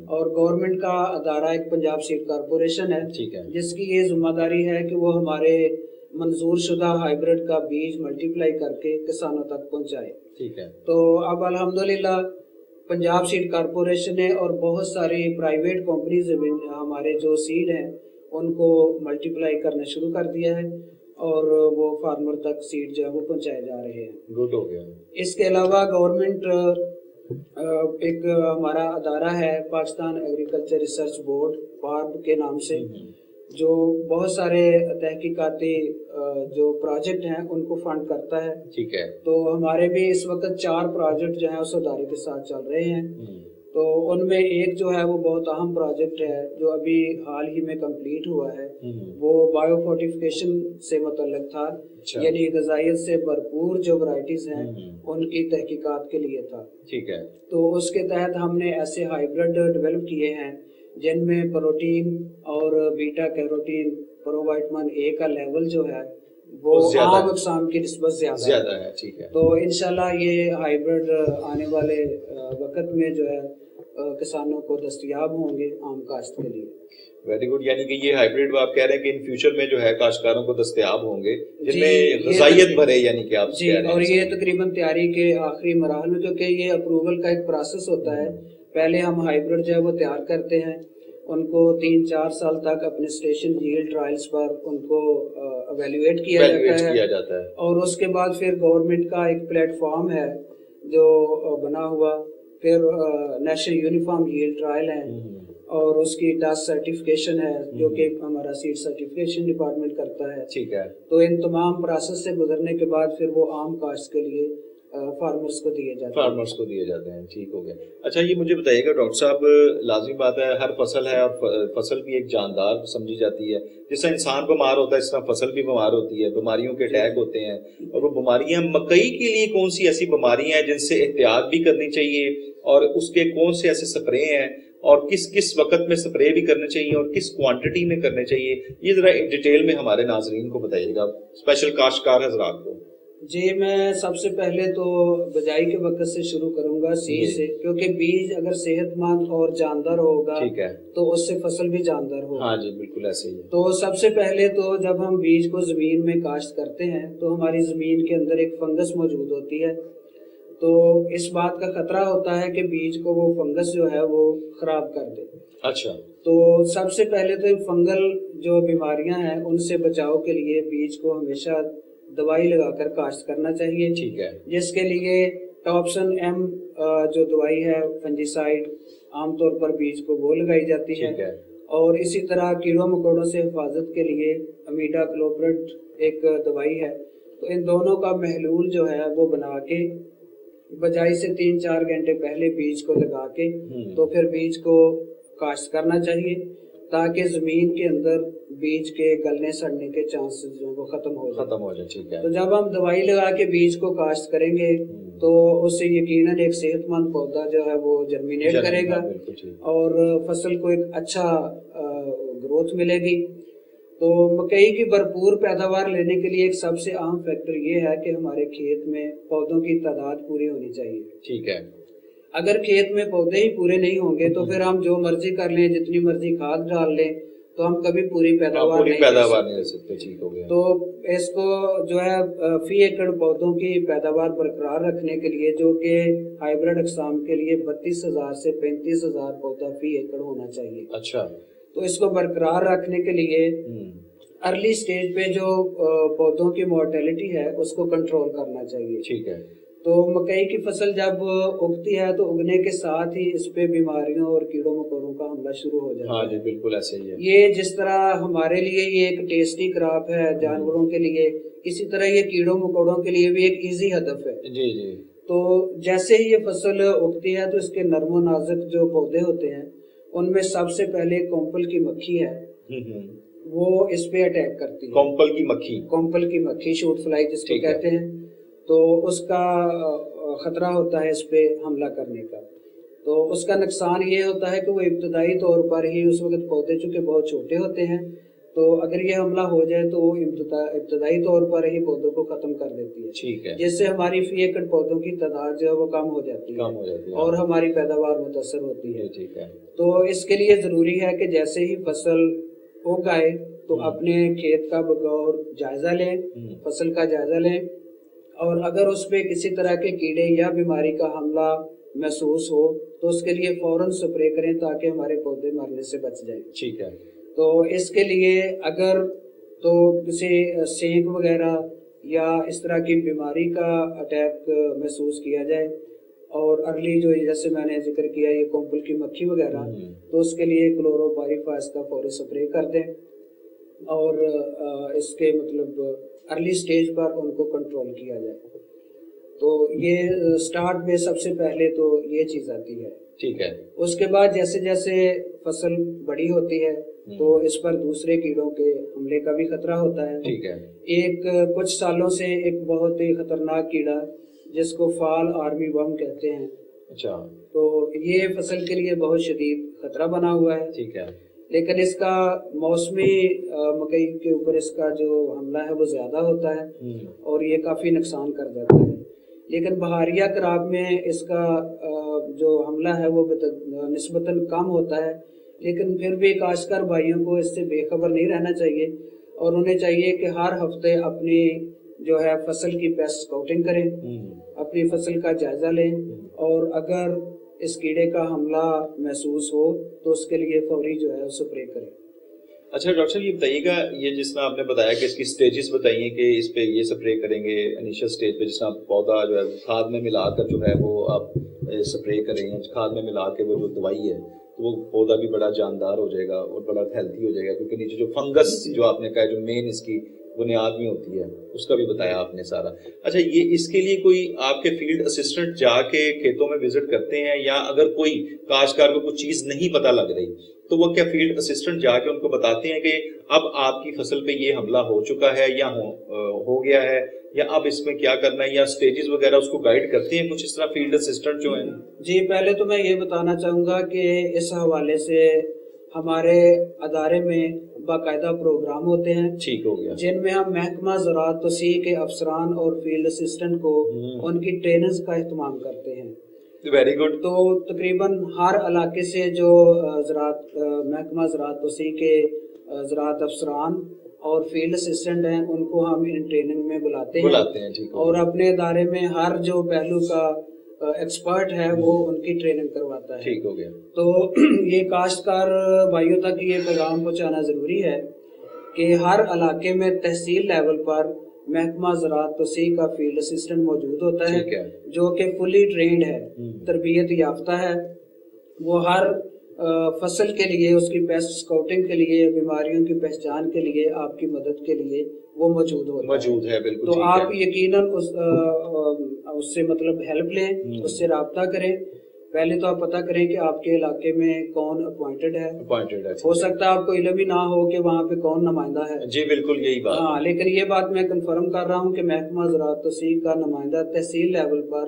और गवर्नमेंट का अदारा एक पंजाब सीड कॉरपोरेशन है, ठीक है। जिसकी ये जिम्मेदारी है कि वो हमारे मंजूर शुदा हाइब्रिड का बीज मल्टीप्लाई करके किसानों तक पहुंचाए। ठीक है। तो अब अल्हम्दुलिल्लाह पंजाब सीड कॉरपोरेशन ने और बहुत सारी प्राइवेट कंपनीज हमारे जो सीड हैं उनको मल्टीप्लाई करना शुरू कर दिया है और वो फार्मर तक सीड जो है वो पहुंचाए जा रहे हैं। गुड हो गया। इसके अलावा गवर्नमेंट एक हमारा अदारा है पाकिस्तान एग्रीकल्चर रिसर्च बोर्ड पार्ब के नाम से, जो बहुत सारे तहकीकाती जो प्रोजेक्ट हैं उनको फंड करता है। ठीक है। तो हमारे भी इस वक्त 4 प्रोजेक्ट जो हैं उस अदारे के साथ चल रहे हैं। तो उनमें एक जो है वो बहुत अहम प्रोजेक्ट है जो अभी हाल ही में कंप्लीट हुआ है, वो बायो फोर्टिफिकेशन से मुतल्लिक था, यानी ग़िज़ाइयत से भरपूर जो वैरायटीज हैं उनकी तहकीकात के लिए था। ठीक है। तो उसके तहत हमने ऐसे हाइब्रिड डेवलप किए हैं जिनमें प्रोटीन और बीटा कैरोटीन प्रोवाइटमिन ए का लेवल जो है वो आम अक़साम की निस्बत ज़्यादा है। ठीक है। तो इंशाल्लाह ये हाइब्रिड आने वाले वक्त में जो है किसानों को दस्तयाब होंगे आम काश्त के लिए। वेरी गुड, यानी कि ये हाइब्रिड आप कह रहे हैं कि इन फ्यूचर में जो है काश्तकारों को दस्तयाब होंगे जिनमें ग़िज़ाइयत भरे, यानी कि आप जी, और ये तकरीबन तैयारी के आखिरी मराहल में, क्योंकि ये अप्रूवल का एक प्रोसेस होता है। पहले हम हाइब्रिड जो है वो तैयार करते हैं, उनको 3-4 साल तक अपने स्टेशन यील्ड ट्रायल्स पर उनको एवेल्युएट किया जाता है और उसके बाद फिर गवर्नमेंट का एक प्लेटफॉर्म है जो बना हुआ, फिर नेशनल यूनिफॉर्म यील्ड ट्रायल है और उसकी टास्क सर्टिफिकेशन है जो कि हमारा सीड सर्टिफिकेशन डिपार्टमेंट करता है। ठीक है। तो इन तमाम प्रोसेस से गुजरने के बाद फिर वो आम काश्त के लिए फार्मर्स को दिए जाते हैं। ठीक हो गया। अच्छा ये मुझे बताइएगा डॉक्टर साहब, लाजमी बात है हर फसल है और फसल भी एक जानदार समझी जाती है। जैसा इंसान बीमार होता है इस तरह फसल भी बीमार होती है, बीमारियों के अटैक होते हैं और वो बीमारियां, मकई के लिए कौन सी ऐसी बीमारियां हैं जिनसे एहतियात भी करनी चाहिए और उसके कौन से ऐसे स्प्रे हैं और किस किस वक्त में स्प्रे भी करने चाहिए और किस क्वांटिटी में करने चाहिए, ये जरा डिटेल में हमारे नाजरीन को बताइएगा, स्पेशल काश्तकार हजरात को। जी, मैं सबसे पहले तो बिजाई के वक्त से शुरू करूंगा सी से, क्योंकि बीज अगर सेहतमंद और जानदार होगा ठीक है तो उससे फसल भी जानदार होगी। हाँ जी बिल्कुल ऐसे ही है। तो सबसे पहले तो जब हम बीज को जमीन में काश्त करते हैं तो हमारी जमीन के अंदर एक फंगस मौजूद होती है, तो इस बात का खतरा होता है कि बीज को वो फंगस जो है वो खराब कर दे। अच्छा। तो सबसे पहले तो फंगल जो बीमारियां हैं उनसे बचाव के लिए बीज को हमेशा दवाई लगाकर काश्त करना चाहिए। ठीक है। जिसके लिए टॉप्सन एम जो दवाई है फंजीसाइड, आमतौर पर बीज को वो लगाई जाती है। और इसी तरह कीड़ों मकोड़ों से हिफाजत के लिए अमीडा क्लोप्रिड एक दवाई है। तो इन दोनों का महलूल जो है वो बना के बजाई से 3-4 घंटे पहले बीज को लगा के तो फिर बीज को काश्त करना चाहिए, ताकि जमीन के अंदर बीज के गलने सड़ने के चांसेस जो वो खत्म हो जाए। ठीक है। तो जब हम दवाई लगा के बीज को काश्त करेंगे तो उससे यकीनन एक सेहतमंद पौधा जो है वो जर्मिनेट करेगा और फसल को एक अच्छा ग्रोथ मिलेगी। तो मकई की भरपूर पैदावार लेने के लिए एक सबसे अहम फैक्टर ये है कि हमारे खेत में पौधों की तादाद पूरी होनी चाहिए। ठीक है। अगर खेत में पौधे ही पूरे नहीं होंगे तो फिर हम जो मर्जी कर लें, जितनी मर्जी खाद डाल लें, तो हम कभी पूरी पैदावार नहीं ले सकते। ठीक हो गया। तो इसको जो है फी एकड़ पौधों की पैदावार बरकरार रखने के लिए, जो कि हाइब्रिड अक़साम के लिए 32,000 से 35,000 पौधा फी एकड़ होना चाहिए। अच्छा। तो इसको बरकरार रखने के लिए अर्ली स्टेज पे जो पौधों की मोर्टेलिटी है उसको कंट्रोल करना चाहिए। ठीक है। तो मकई की फसल जब उगती है तो उगने के साथ ही इस पे बीमारियों और कीड़ों मकोड़ों का हमला शुरू हो जाता है। हाँ जी बिल्कुल ऐसे ही है। ये जिस तरह हमारे लिए ये एक टेस्टी क्रॉप है जानवरों के लिए, इसी तरह ये कीड़ों मकोड़ों के लिए भी एक इजी हदफ है। जी जी। तो जैसे ही ये फसल उगती है तो इसके नर्मो नाजुक जो पौधे होते हैं उनमें सबसे पहले कोम्पल की मक्खी है वो इस पे अटैक करती है। कोम्पल की मक्खी, शूट फ्लाई जिसको कहते हैं। तो उसका ख़तरा होता है इस पे हमला करने का। तो उसका नुकसान ये होता है कि वो इब्तदाई तौर पर ही उस वक्त पौधे चूँकि बहुत छोटे होते हैं, तो अगर ये हमला हो जाए तो वो इब्तदाई तौर पर ही पौधों को ख़त्म कर देती है, ठीक है, जिससे हमारी फी एकड़ पौधों की तादाद जो है वो कम हो जाती है और हमारी पैदावार मुतासर होती है। ठीक है। तो इसके लिए ज़रूरी है कि जैसे ही फसल उग आए तो अपने खेत का बगौर जायज़ा लें, फसल का जायज़ा लें, और अगर उस पर किसी तरह के कीड़े या बीमारी का हमला महसूस हो तो उसके लिए फ़ौरन स्प्रे करें ताकि हमारे पौधे मरने से बच जाएं। ठीक है। तो इसके लिए अगर तो किसी सेंक वगैरह या इस तरह की बीमारी का अटैक महसूस किया जाए, और अर्ली जो जैसे मैंने जिक्र किया ये कोम्पल की मक्खी वगैरह, तो उसके लिए क्लोरोपाइरीफास का फौरी स्प्रे कर दें और इसके मतलब अर्ली स्टेज पर उनको कंट्रोल किया जाए। तो ये स्टार्ट में सबसे पहले तो ये चीज़ आती है। ठीक है। उसके बाद जैसे जैसे फसल बड़ी होती है तो इस पर दूसरे कीड़ों के हमले का भी खतरा होता है। ठीक है। एक कुछ सालों से एक बहुत ही खतरनाक कीड़ा जिसको फाल आर्मी वर्म कहते हैं, अच्छा, तो ये फसल के लिए बहुत शदीद खतरा बना हुआ है। ठीक है। लेकिन इसका मौसमी मकई के ऊपर इसका जो हमला है वो ज़्यादा होता है और ये काफ़ी नुकसान कर जाता है। लेकिन बहारिया क्रॉप में इसका जो हमला है वो निस्बतन कम होता है, लेकिन फिर भी काश्तकार भाइयों को इससे बेखबर नहीं रहना चाहिए और उन्हें चाहिए कि हर हफ्ते अपनी जो है फसल की पेस्ट स्काउटिंग करें, अपनी फसल का जायज़ा लें, और अगर इस कीड़े का हमला महसूस हो तो उसके लिए फौरी जो है स्प्रे करें। अच्छा डॉक्टर साहब, ये बताइएगा, ये जिसमें आपने बताया कि इसकी स्टेजेस बताइए कि इस पे ये स्प्रे करेंगे इनिशियल स्टेज पे, जिसमें आप पौधा जो है खाद में मिलाकर जो है वो आप स्प्रे करेंगे, खाद में मिला के वो जो दवाई है तो वो पौधा भी बड़ा जानदार हो जाएगा और बड़ा हेल्थी हो जाएगा, क्योंकि नीचे जो फंगस जो आपने कहा जो मेन इसकी बुनियाद में होती है उसका भी बताया आपने सारा। अच्छा, ये इसके लिए कोई आपके फील्ड असिस्टेंट जाके खेतों में विजिट करते हैं, या अगर कोई काश्तकार को कुछ चीज़ नहीं पता लग रही तो वो क्या फील्ड असिस्टेंट जाके उनको बताते हैं कि अब आपकी फसल पे ये हमला हो चुका है या हो गया है, या अब इसमें क्या करना है, या स्टेजेस वगैरह उसको गाइड करते हैं कुछ इस तरह फील्ड असिस्टेंट जो हैं? जी, पहले तो मैं ये बताना चाहूँगा कि इस हवाले से हमारे अदारे में बाकायदा प्रोग्राम होते हैं, ठीक हो गया, जिनमें हम महकमा ज़राअत तौसीह के अफसरान और फील्ड असिस्टेंट को उनकी ट्रेनिंग्स का इत्माम करते हैं। Very good. तो तकरीबन हर इलाके से जो महकमा ज़राअत तौसीह के ज़राअत अफसरान और फील्ड असिस्टेंट हैं उनको हम इन ट्रेनिंग में बुलाते हैं, ठीक, और अपने अदारे में हर जो पहलू का एक्सपर्ट है वो उनकी ट्रेनिंग करवाता है। ठीक हो गया। तो ये काश्तकार भाइयों तक ये पैगाम पहुंचाना ज़रूरी है कि हर इलाके में तहसील लेवल पर महकमा ज़राअत तौसीह का फील्ड असिस्टेंट मौजूद होता है, जो कि फुली ट्रेंड है, तरबियत याफ्ता है। वो हर फसल के लिए, उसकी पेस्ट स्काउटिंग के लिए, बीमारियों की पहचान के लिए, आपकी मदद के लिए वो मौजूद है। बिल्कुल। तो आप यकीनन उससे मतलब हेल्प लें, उससे राब्ता करें। पहले तो आप पता करें कि आपके इलाके में कौन अपॉइंटेड है। हो सकता है आपको इल्म ही ना हो कि वहाँ पे कौन नुमाइंदा है। जी बिल्कुल, यही बात। हाँ, लेकिन ये बात मैं कंफर्म कर रहा हूँ कि महकमा ज़राअत तौसीह का नुमाइंदा तहसील लेवल पर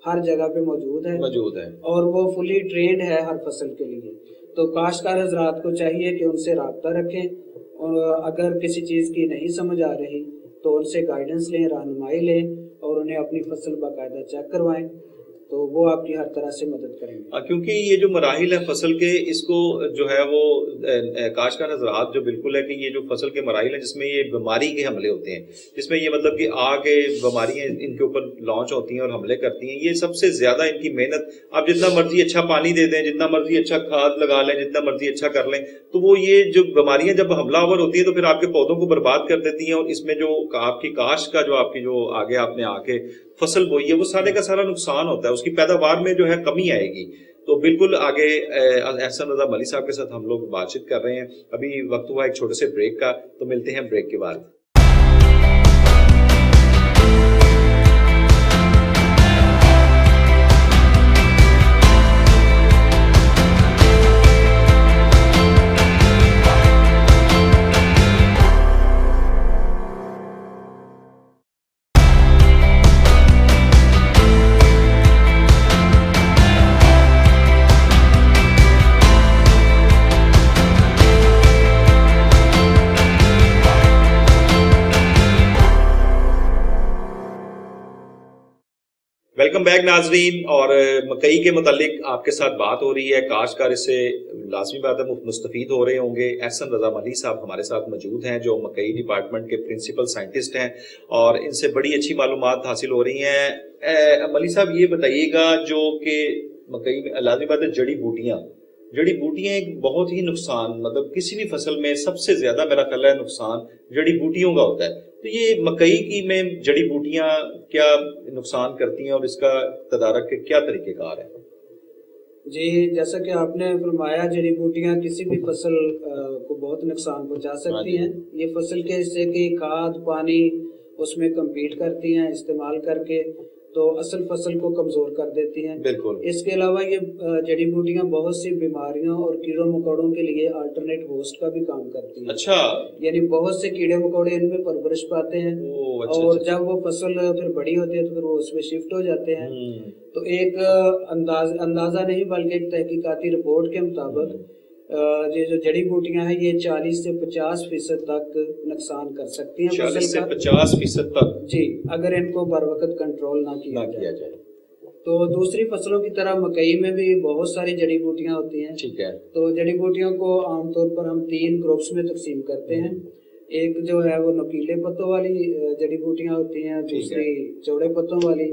हर जगह पे मौजूद है और वो फुली ट्रेंड है हर फसल के लिए। तो काश्तकार हज़रात को चाहिए कि उनसे राब्ता रखें, और अगर किसी चीज़ की नहीं समझ आ रही तो उनसे गाइडेंस लें, रहनुमाई लें, और उन्हें अपनी फसल बाकायदा चेक करवाएं, तो वो आपकी हर तरह से मदद करेंगे। क्योंकि ये जो मराहिल है फसल के, इसको जो है वो काश्तकार हज़रात जो बिल्कुल है कि ये जो फसल के मराहिल है जिसमें ये बीमारी के हमले होते हैं, जिसमें ये मतलब कि आगे बीमारियां इनके ऊपर लॉन्च होती हैं और हमले करती हैं, ये सबसे ज़्यादा इनकी मेहनत, आप जितना मर्जी अच्छा पानी दे दें, जितना मर्जी अच्छा खाद लगा लें, जितना मर्जी अच्छा कर लें, तो वो ये जो बीमारियां जब हमलावर होती हैं तो फिर आपके पौधों को बर्बाद कर देती हैं, और इसमें जो आपकी काश्त का जो आपकी जो आगे आपने आके फसल बोई है वो सारे का सारा नुकसान होता है, उसकी पैदावार में जो है कमी आएगी। तो बिल्कुल आगे एहसन रज़ा मलिक साहब के साथ हम लोग बातचीत कर रहे हैं। अभी वक्त हुआ एक छोटे से ब्रेक का, तो मिलते हैं ब्रेक के बाद। ویلکم بیک ناظرین. اور مکئی کے متعلق آپ کے ساتھ بات ہو رہی ہے. کاشتکار اس سے لازمی بات ہے مستفید ہو رہے ہوں گے. احسن رضا ملی صاحب ہمارے ساتھ موجود ہیں جو مکئی ڈپارٹمنٹ کے پرنسپل سائنٹسٹ ہیں اور ان سے بڑی اچھی معلومات حاصل ہو رہی ہیں. ملی صاحب یہ بتائیے گا جو کہ مکئی میں لازمی بات ہے جڑی بوٹیاں ایک بہت ہی نقصان مطلب کسی بھی فصل میں سب سے زیادہ میرا خیال ہے نقصان جڑی بوٹیوں کا ہوتا ہے. تو یہ مکئی کی میں جڑی بوٹیاں کیا نقصان کرتی ہیں اور اس کا تدارک کے کیا طریقہ کار ہے؟ جی جیسا کہ آپ نے فرمایا جڑی بوٹیاں کسی بھی فصل کو بہت نقصان پہنچا سکتی ہیں. یہ فصل کے حصے کی کھاد پانی اس میں کمپیٹ کرتی ہیں استعمال کر کے تو اصل فصل کو کمزور کر دیتی ہیں. بالکل. اس کے علاوہ یہ جڑی بوٹیاں بہت سی بیماریوں اور کیڑوں مکوڑوں کے لیے آلٹرنیٹ ہوسٹ کا بھی کام کرتی ہیں. اچھا. یعنی بہت سے کیڑے مکوڑے ان میں پرورش پاتے ہیں اور جب وہ فصل پھر بڑی ہوتی ہے تو پھر وہ اس میں شفٹ ہو جاتے ہیں. تو ایک اندازہ نہیں بلکہ ایک تحقیقاتی رپورٹ کے مطابق یہ جو جڑی بوٹیاں ہیں یہ 40 سے 50% تک نقصان کر سکتی ہیں 40 سے 50% تک جی اگر ان کو بر وقت کنٹرول نہ کیا جائے. تو دوسری فصلوں کی طرح مکئی میں بھی بہت ساری جڑی بوٹیاں ہوتی ہیں. ٹھیک ہے. تو جڑی بوٹیوں کو عام طور پر ہم 3 گروپس میں تقسیم کرتے ہیں. ایک جو ہے وہ نوکیلے پتوں والی جڑی بوٹیاں ہوتی ہیں, دوسری چوڑے پتوں والی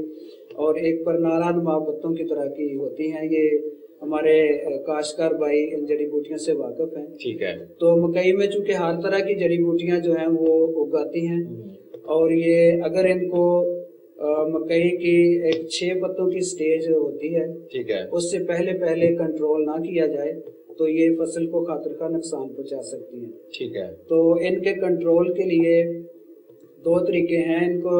اور ایک پر نارا نما پتوں کی طرح کی ہوتی ہیں. یہ ہمارے کاشتکار بھائی ان جڑی بوٹیوں سے واقف ہیں. ٹھیک ہے. تو مکئی میں چونکہ ہر طرح کی جڑی بوٹیاں جو ہیں وہ اگاتی ہیں اور یہ اگر ان کو مکئی کی ایک 6 پتوں کی سٹیج ہوتی ہے ٹھیک ہے اس سے پہلے کنٹرول نہ کیا جائے تو یہ فصل کو خاطر خواہ نقصان پہنچا سکتی ہیں. ٹھیک ہے. تو ان کے کنٹرول کے لیے 2 طریقے ہیں. ان کو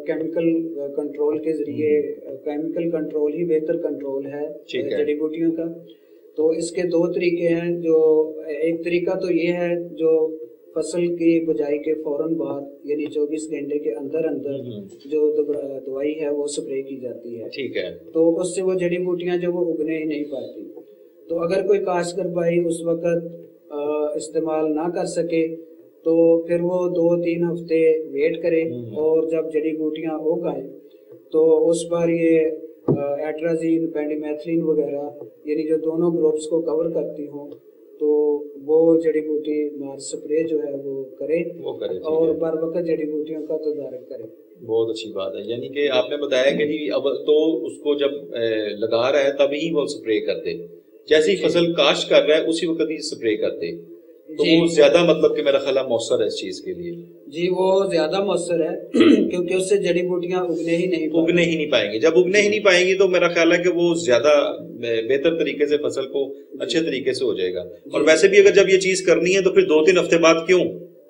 کیمیکل کنٹرول کے ذریعے کیمیکل کنٹرول ہی بہتر کنٹرول ہے جڑی بوٹیوں کا. تو اس کے 2 طریقے ہیں. جو ایک طریقہ تو یہ ہے جو فصل کی بجائی کے فوراً بعد یعنی 24 گھنٹے کے اندر جو دوائی ہے وہ سپرے کی جاتی ہے. ٹھیک ہے. تو اس سے وہ جڑی بوٹیاں جو وہ اگنے ہی نہیں پاتی. تو اگر کوئی کاشتکار بھائی اس وقت استعمال نہ کر سکے تو پھر وہ 2-3 ہفتے ویٹ کرے اور جب جڑی بوٹیاں اگ آئیں تو اس پر یہ ایٹرازین پینڈیمیتھلین وغیرہ یعنی جو دونوں گروپس کو کور کرتی ہوں تو وہ جڑی بوٹی مار سپرے جو ہے وہ کرے اور بر وقت جڑی بوٹیوں کا تدارک کرے. بہت اچھی بات ہے. یعنی کہ آپ نے بتایا کہ جی اب تو اس کو جب لگا رہا ہے تبھی وہ سپرے کرتے, جیسی فصل کاشت کر رہا ہے اسی وقت ہی سپرے کرتے تو وہ زیادہ مطلب کہ میرا خیال ہے مؤثر ہے اس چیز کے لیے. جی وہ زیادہ مؤثر ہے کیونکہ اس سے جڑی بوٹیاں اگنے ہی نہیں پائیں گی. جب اگنے ہی نہیں پائیں گی تو میرا خیال ہے کہ وہ زیادہ بہتر طریقے سے فصل کو اچھے طریقے سے ہو جائے گا. اور ویسے بھی اگر جب یہ چیز کرنی ہے تو پھر 2-3 ہفتے بعد کیوں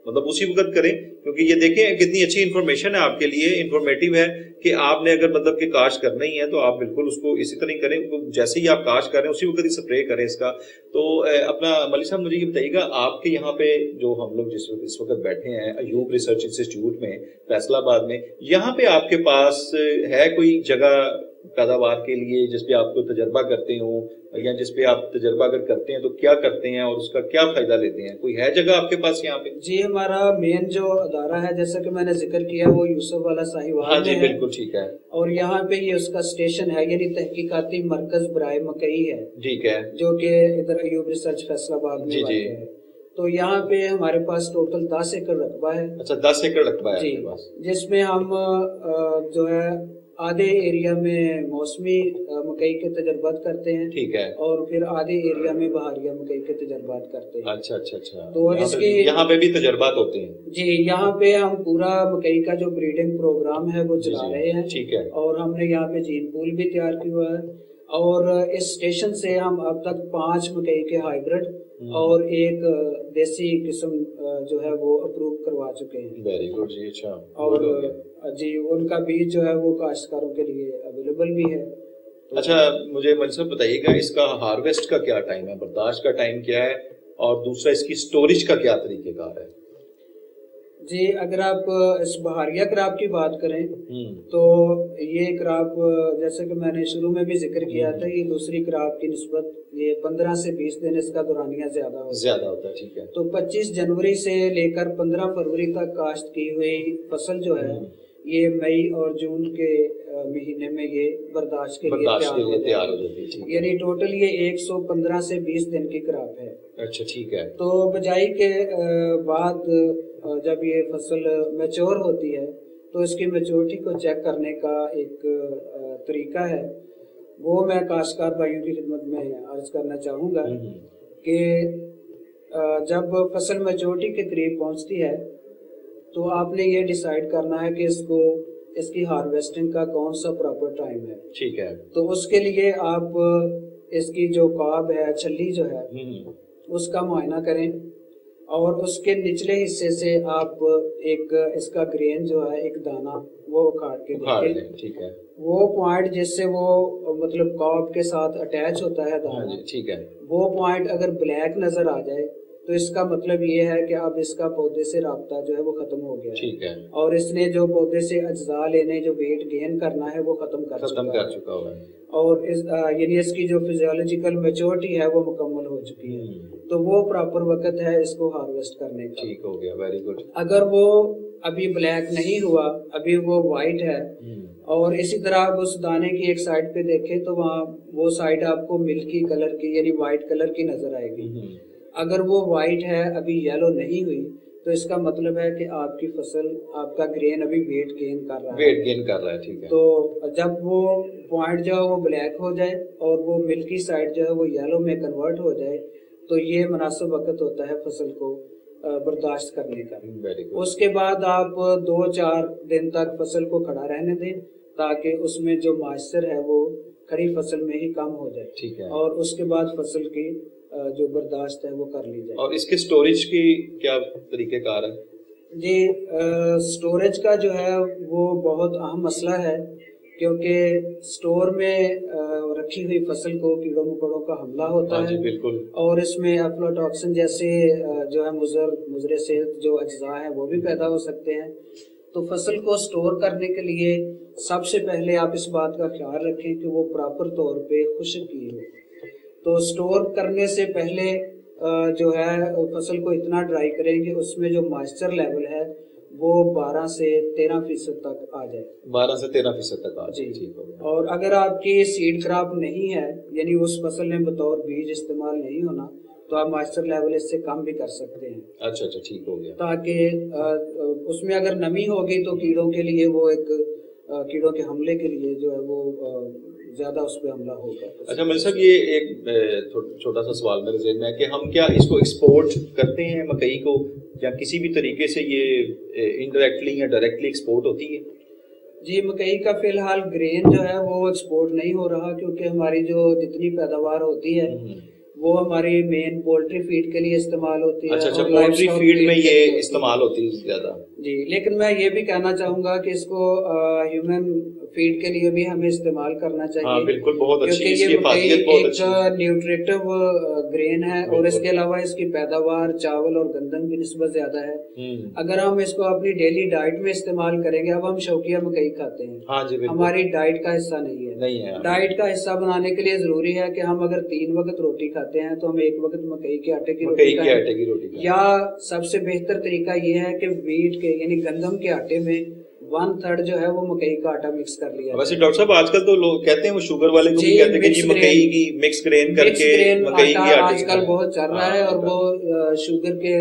مطلب اسی وقت کریں, کیونکہ یہ دیکھیں کتنی اچھی انفارمیشن ہے آپ کے لیے, انفارمیٹیو ہے کہ آپ نے اگر مطلب کہ کاشت کرنا ہی ہے تو آپ بالکل اس کو اسی طرح کریں, جیسے ہی آپ کاشت کریں اسی وقت ہی سپرے کریں اس کا. تو اپنا ملی صاحب مجھے یہ بتائیے گا آپ کے یہاں پہ جو ہم لوگ اس وقت بیٹھے ہیں ایوب ریسرچ انسٹیٹیوٹ میں فیصل آباد میں, یہاں پہ آپ کے پاس ہے کوئی جگہ پیداوار کے لیے جس پہ آپ کو تجربہ کرتے ہوں یا جس پہ آپ تجربہ اگر کرتے ہیں تو کیا کرتے ہیں اور اس کا کیا فائدہ لیتے ہیں؟ کوئی ہے جگہ آپ کے پاس یہاں پہ؟ جی ہمارا مین جو ادارہ ہے جیسا کہ میں نے ذکر کیا وہ یوسف والا ساہیوال. ہاں جی بالکل ٹھیک ہے. اور یہاں پہ یہ اس کا اسٹیشن ہے یعنی تحقیقاتی مرکز برائے مکئی ہے. ٹھیک ہے. جو کہ ادھر ایوب ریسرچ فیصل آباد میں واقع ہے. تو یہاں پہ ہمارے پاس ٹوٹل 10 ایکڑ رقبہ ہے. اچھا 10 ایکڑ رقبہ ہے جی جس میں ہم جو ہے آدھے ایریا میں موسمی مکئی کے تجربات کرتے ہیں. ٹھیک ہے. اور پھر آدھے ایریا میں بہاریہ مکئی کے تجربات کرتے ہیں. اچھا اچھا اچھا. تو اس کے یہاں پہ بھی تجربات ہوتے ہیں؟ جی یہاں پہ ہم پورا مکئی کا جو بریڈنگ پروگرام ہے وہ چلا رہے ہیں. ٹھیک ہے. اور ہم نے یہاں پہ جین پول بھی تیار کیا ہوا ہے اور اس اسٹیشن سے ہم اب تک 5 مکئی کے ہائیبرڈ اور ایک دیسی قسم جو ہے وہ اپروو کروا چکے ہیں. ویری گڈ جی. اچھا. اور جی ان کا بیج جو ہے وہ کاشتکاروں کے لیے اویلیبل بھی ہے. اچھا مجھے منصب بتائیے گا اس کا ہارویسٹ کا کیا ٹائم ہے, برداشت کا ٹائم کیا ہے, اور دوسرا اس کی سٹوریج کا کیا طریقہ کار ہے؟ جی اگر آپ اس بہاریہ کراپ کی بات کریں تو یہ کراپ جیسے کہ میں نے شروع میں بھی ذکر کیا تھا یہ دوسری کراپ کی نسبت یہ 15 سے 20 دن اس کا دورانیہ زیادہ ہوتا ہے. ٹھیک ہے. تو 25 جنوری سے لے کر 15 فروری تک کاشت کی ہوئی فصل جو ہے ये मई और जून के महीने में ये बर्दाश्त के लिए तैयार हो जाती है। ठीक है। यानी टोटल ये 115 से 20 दिन की क्रॉप है। अच्छा, ठीक है। तो बिजाई के बाद जब ये फसल मैच्योर होती है तो इसकी मैच्योरिटी को चेक करने का एक तरीका है, वो मैं काश्तकार भाइयों की खिदमत में अर्ज करना चाहूँगा कि जब फसल मैच्योरिटी के करीब पहुँचती है तो आपने ये डिसाइड करना है कि इसकी हार्वेस्टिंग का कौन सा प्रॉपर टाइम है। ठीक है। तो उसके लिए आप इसकी जो कॉब है, छल्ली जो है, उसका मुआयना करें और उसके निचले हिस्से से आप एक इसका ग्रेन जो है, एक दाना, वो उखाड़ के देखें। ठीक है। वो पॉइंट जिससे वो मतलब कॉब के साथ अटैच होता है दाना, ठीक है, वो पॉइंट अगर ब्लैक नजर आ जाए तो इसका मतलब ये है कि अब इसका पौधे से राब्ता जो है वो खत्म हो गया। ठीक है। और इसने जो पौधे से अज्जा लेने, जो वेट गेन करना है, वो खत्म कर चुका हुआ है। और इस यानी इसकी जो फिजियोलॉजिकल मैच्योरिटी है वो मुकम्मल हो चुकी है। तो वो प्रॉपर वक्त है इसको हार्वेस्ट करने का। ठीक हो गया, वेरी गुड। अगर वो अभी ब्लैक नहीं हुआ, अभी वो वाइट है, और इसी तरह आप उस दाने की एक साइड पे देखें तो वहाँ वो साइड आपको मिल्की कलर की यानी वाइट कलर की नजर आएगी। अगर वो वाइट है, अभी येलो नहीं हुई, तो इसका मतलब है कि आपकी फसल, आपका ग्रेन अभी वेट गेन कर रहा है। ठीक है। तो जब वो पॉइंट जो है वो ब्लैक हो जाए और वो मिल्की साइड जो है वो येलो में कन्वर्ट हो जाए, तो ये मुनासिब वक्त होता है फसल को बर्दाश्त करने का। उसके बाद आप 2-4 दिन तक फसल को खड़ा रहने दें ताकि उसमें जो मॉइस्चर है वो खड़ी फसल में ही कम हो जाए। ठीक है। और उसके बाद फसल की जो बर्दाश्त है वो कर ली जाए। और इसके स्टोरेज की क्या तरीक़ेकार है? जी, स्टोरेज का जो है वो बहुत अहम मसला है, क्योंकि स्टोर में रखी हुई फसल को कीड़ों मकोड़ों का हमला होता है। बिल्कुल। और इसमें एफ्लाटॉक्सिन जैसे जो है मुज़र सेहत जो अज्जा हैं वो भी पैदा हो सकते हैं। तो फसल को स्टोर करने के लिए सबसे पहले आप इस बात का ख्याल रखें कि वो प्रॉपर तौर पे खुश्क की हो। तो स्टोर करने से पहले जो है फसल को इतना ड्राई करें कि उसमें जो मॉइस्चर लेवल है वो 12 से 13% तक आ जाए। 12 से 13% तक आ जाए। ठीक हो गया। और अगर आपकी सीड क्रॉप नहीं है, यानी उस फसल ने बतौर बीज इस्तेमाल नहीं होना, तो आप मॉइस्चर लेवल इससे कम भी कर सकते हैं। अच्छा, ठीक हो गया। ताकि उसमें अगर नमी होगी तो कीड़ों के लिए वो एक कीड़ों के हमले के लिए जो है वो ज्यादा उस पर हमला होगा। अच्छा मलिक साहब, ये एक छोटा सा सवाल मेरे ज़हन में है कि हम क्या इसको एक्सपोर्ट करते हैं मकई को, या किसी भी तरीके से ये इनडायरेक्टली या डायरेक्टली एक्सपोर्ट होती है? जी, मकई का फिलहाल ग्रेन जो है वो एक्सपोर्ट नहीं हो रहा, क्योंकि हमारी जो जितनी पैदावार होती है वो हमारी मेन पोल्ट्री फीड के लिए इस्तेमाल होती है। अच्छा, पोल्ट्री फीड में ये इस्तेमाल होती है ज्यादा। जी, लेकिन मैं ये भी कहना चाहूंगा कि इसको ह्यूमन फीड के लिए भी हमें इस्तेमाल करना चाहिए। हाँ, बिल्कुल, बहुत अच्छी, क्योंकि ये मकई एक न्यूट्रिटिव ग्रेन है और इसके अलावा इसकी पैदावार चावल और गंदम की निस्बत ज्यादा है। अगर हम इसको अपनी डेली डाइट में इस्तेमाल करेंगे, अब हम शौकिया मकई खाते हैं। हाँ जी, हमारी डाइट का हिस्सा नहीं है। डाइट का हिस्सा बनाने के लिए जरूरी है कि हम अगर 3 वक्त रोटी खाते हैं तो हम 1 वक्त मकई के आटे की रोटी खाएं। या सबसे बेहतर तरीका ये है कि वीट के यानी गंदम के आटे में 1/3 जो है वो मकई का आटा मिक्स कर लिया। वैसे डॉक्टर साहब, आजकल तो लोग कहते हैं, वो शुगर वाले को भी कहते हैं कि जी मकई की मिक्स ग्रेन करके मकई के आटे आजकल बहुत चल रहा है। और वो शुगर के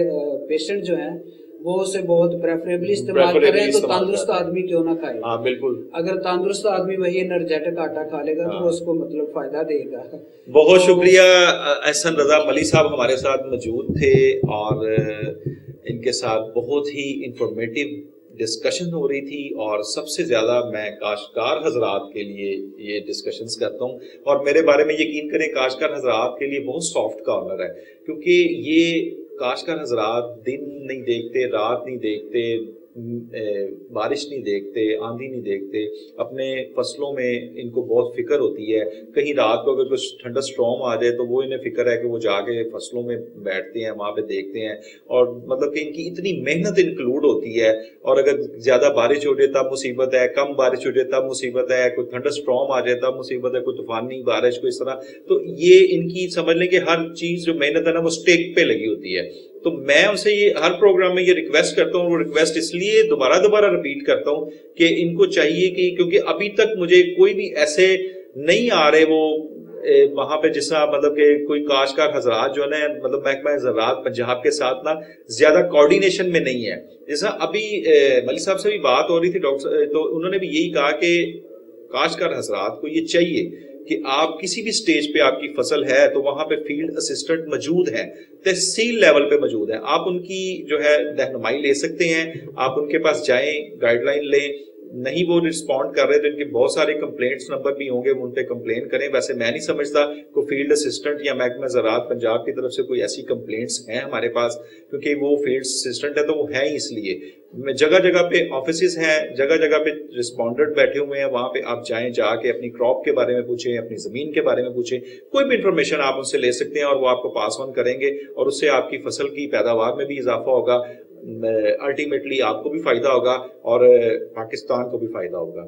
पेशेंट जो हैं वो उसे बहुत प्रेफरेबली इस्तेमाल करें, तो तंदुरुस्त आदमी क्यों ना खाए। हाँ, बिल्कुल। अगर तंदुरुस्त आदमी वही एनर्जेटिक आटा खा लेगा तो उसको मतलब फायदा देगा। बहुत शुक्रिया। एहसन रजा मलिक साहब हमारे साथ मौजूद थे और इनके साथ बहुत ही इंफॉर्मेटिव डिस्कशन हो रही थी। और सबसे ज़्यादा मैं काश्तकार हजरात के लिए ये डिस्कशंस करता हूँ, और मेरे बारे में यकीन करें काश्तकार हजरात के लिए बहुत सॉफ्ट कॉर्नर है, क्योंकि ये काश्तकार हजरात दिन नहीं देखते, रात नहीं देखते, बारिश नहीं देखते, आंधी नहीं देखते, अपने फसलों में इनको बहुत फिक्र होती है। कहीं रात को अगर कुछ ठंडा स्टॉर्म आ जाए तो वो इन्हें फिक्र है कि वो जाके फसलों में बैठते हैं, वहाँ पे देखते हैं, और मतलब कि इनकी इतनी मेहनत इंक्लूड होती है। और अगर ज़्यादा बारिश हो जाए तब मुसीबत है, कम बारिश हो जाए तब मुसीबत है, कोई ठंडा स्टॉर्म आ जाए तब मुसीबत है, कोई तूफानी बारिश को इस तरह। तो ये इनकी समझ लें कि हर चीज़ जो मेहनत है ना वो स्टेक पे लगी होती है। تو میں ان سے یہ ہر پروگرام میں یہ ریکویسٹ کرتا ہوں, وہ ریکویسٹ اس لیے دوبارہ رپیٹ کرتا ہوں کہ ان کو چاہیے کہ کیونکہ ابھی تک مجھے کوئی بھی ایسے نہیں آ رہے وہ وہاں پہ جس طرح مطلب کہ کوئی کاشتکار حضرات جو ہے نا مطلب محکمہ زراعت پنجاب کے ساتھ نا زیادہ کوارڈینیشن میں نہیں ہے. جیسا ابھی ملک صاحب سے بھی بات ہو رہی تھی ڈاکٹر, تو انہوں نے بھی یہی کہا کہ کاشتکار حضرات کو یہ چاہیے کہ آپ کسی بھی سٹیج پہ آپ کی فصل ہے تو وہاں پہ فیلڈ اسسٹنٹ موجود ہیں, تحصیل لیول پہ موجود ہیں, آپ ان کی جو ہے رہنمائی لے سکتے ہیں, آپ ان کے پاس جائیں, گائیڈ لائن لیں. نہیں وہ رسپونڈ کر رہے تو ان کے بہت سارے کمپلینٹس نمبر بھی ہوں گے, ان پہ کمپلین کریں. ویسے میں نہیں سمجھتا کوئی فیلڈ اسسٹنٹ یا محکمہ زراعت پنجاب کی طرف سے کوئی ایسی کمپلینٹس ہیں ہمارے پاس, کیونکہ وہ فیلڈ اسسٹنٹ ہے تو وہ ہیں ہی اس لیے. جگہ جگہ پہ آفیسز ہیں, جگہ جگہ پہ رسپونڈنٹ بیٹھے ہوئے ہیں, وہاں پہ آپ جائیں, جا کے اپنی کراپ کے بارے میں پوچھیں, اپنی زمین کے بارے میں پوچھیں, کوئی بھی انفارمیشن آپ ان سے لے سکتے ہیں اور وہ آپ کو پاس آن کریں گے, اور اس سے آپ کی فصل کی پیداوار میں بھی اضافہ ہوگا, الٹیمیٹلی آپ کو بھی فائدہ ہوگا اور پاکستان کو بھی فائدہ ہوگا.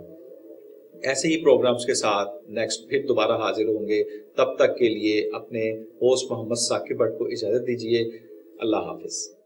ایسے ہی پروگرامز کے ساتھ نیکسٹ پھر دوبارہ حاضر ہوں گے. تب تک کے لیے اپنے ہوسٹ محمد ثاقب بٹ کو اجازت دیجیے. اللہ حافظ.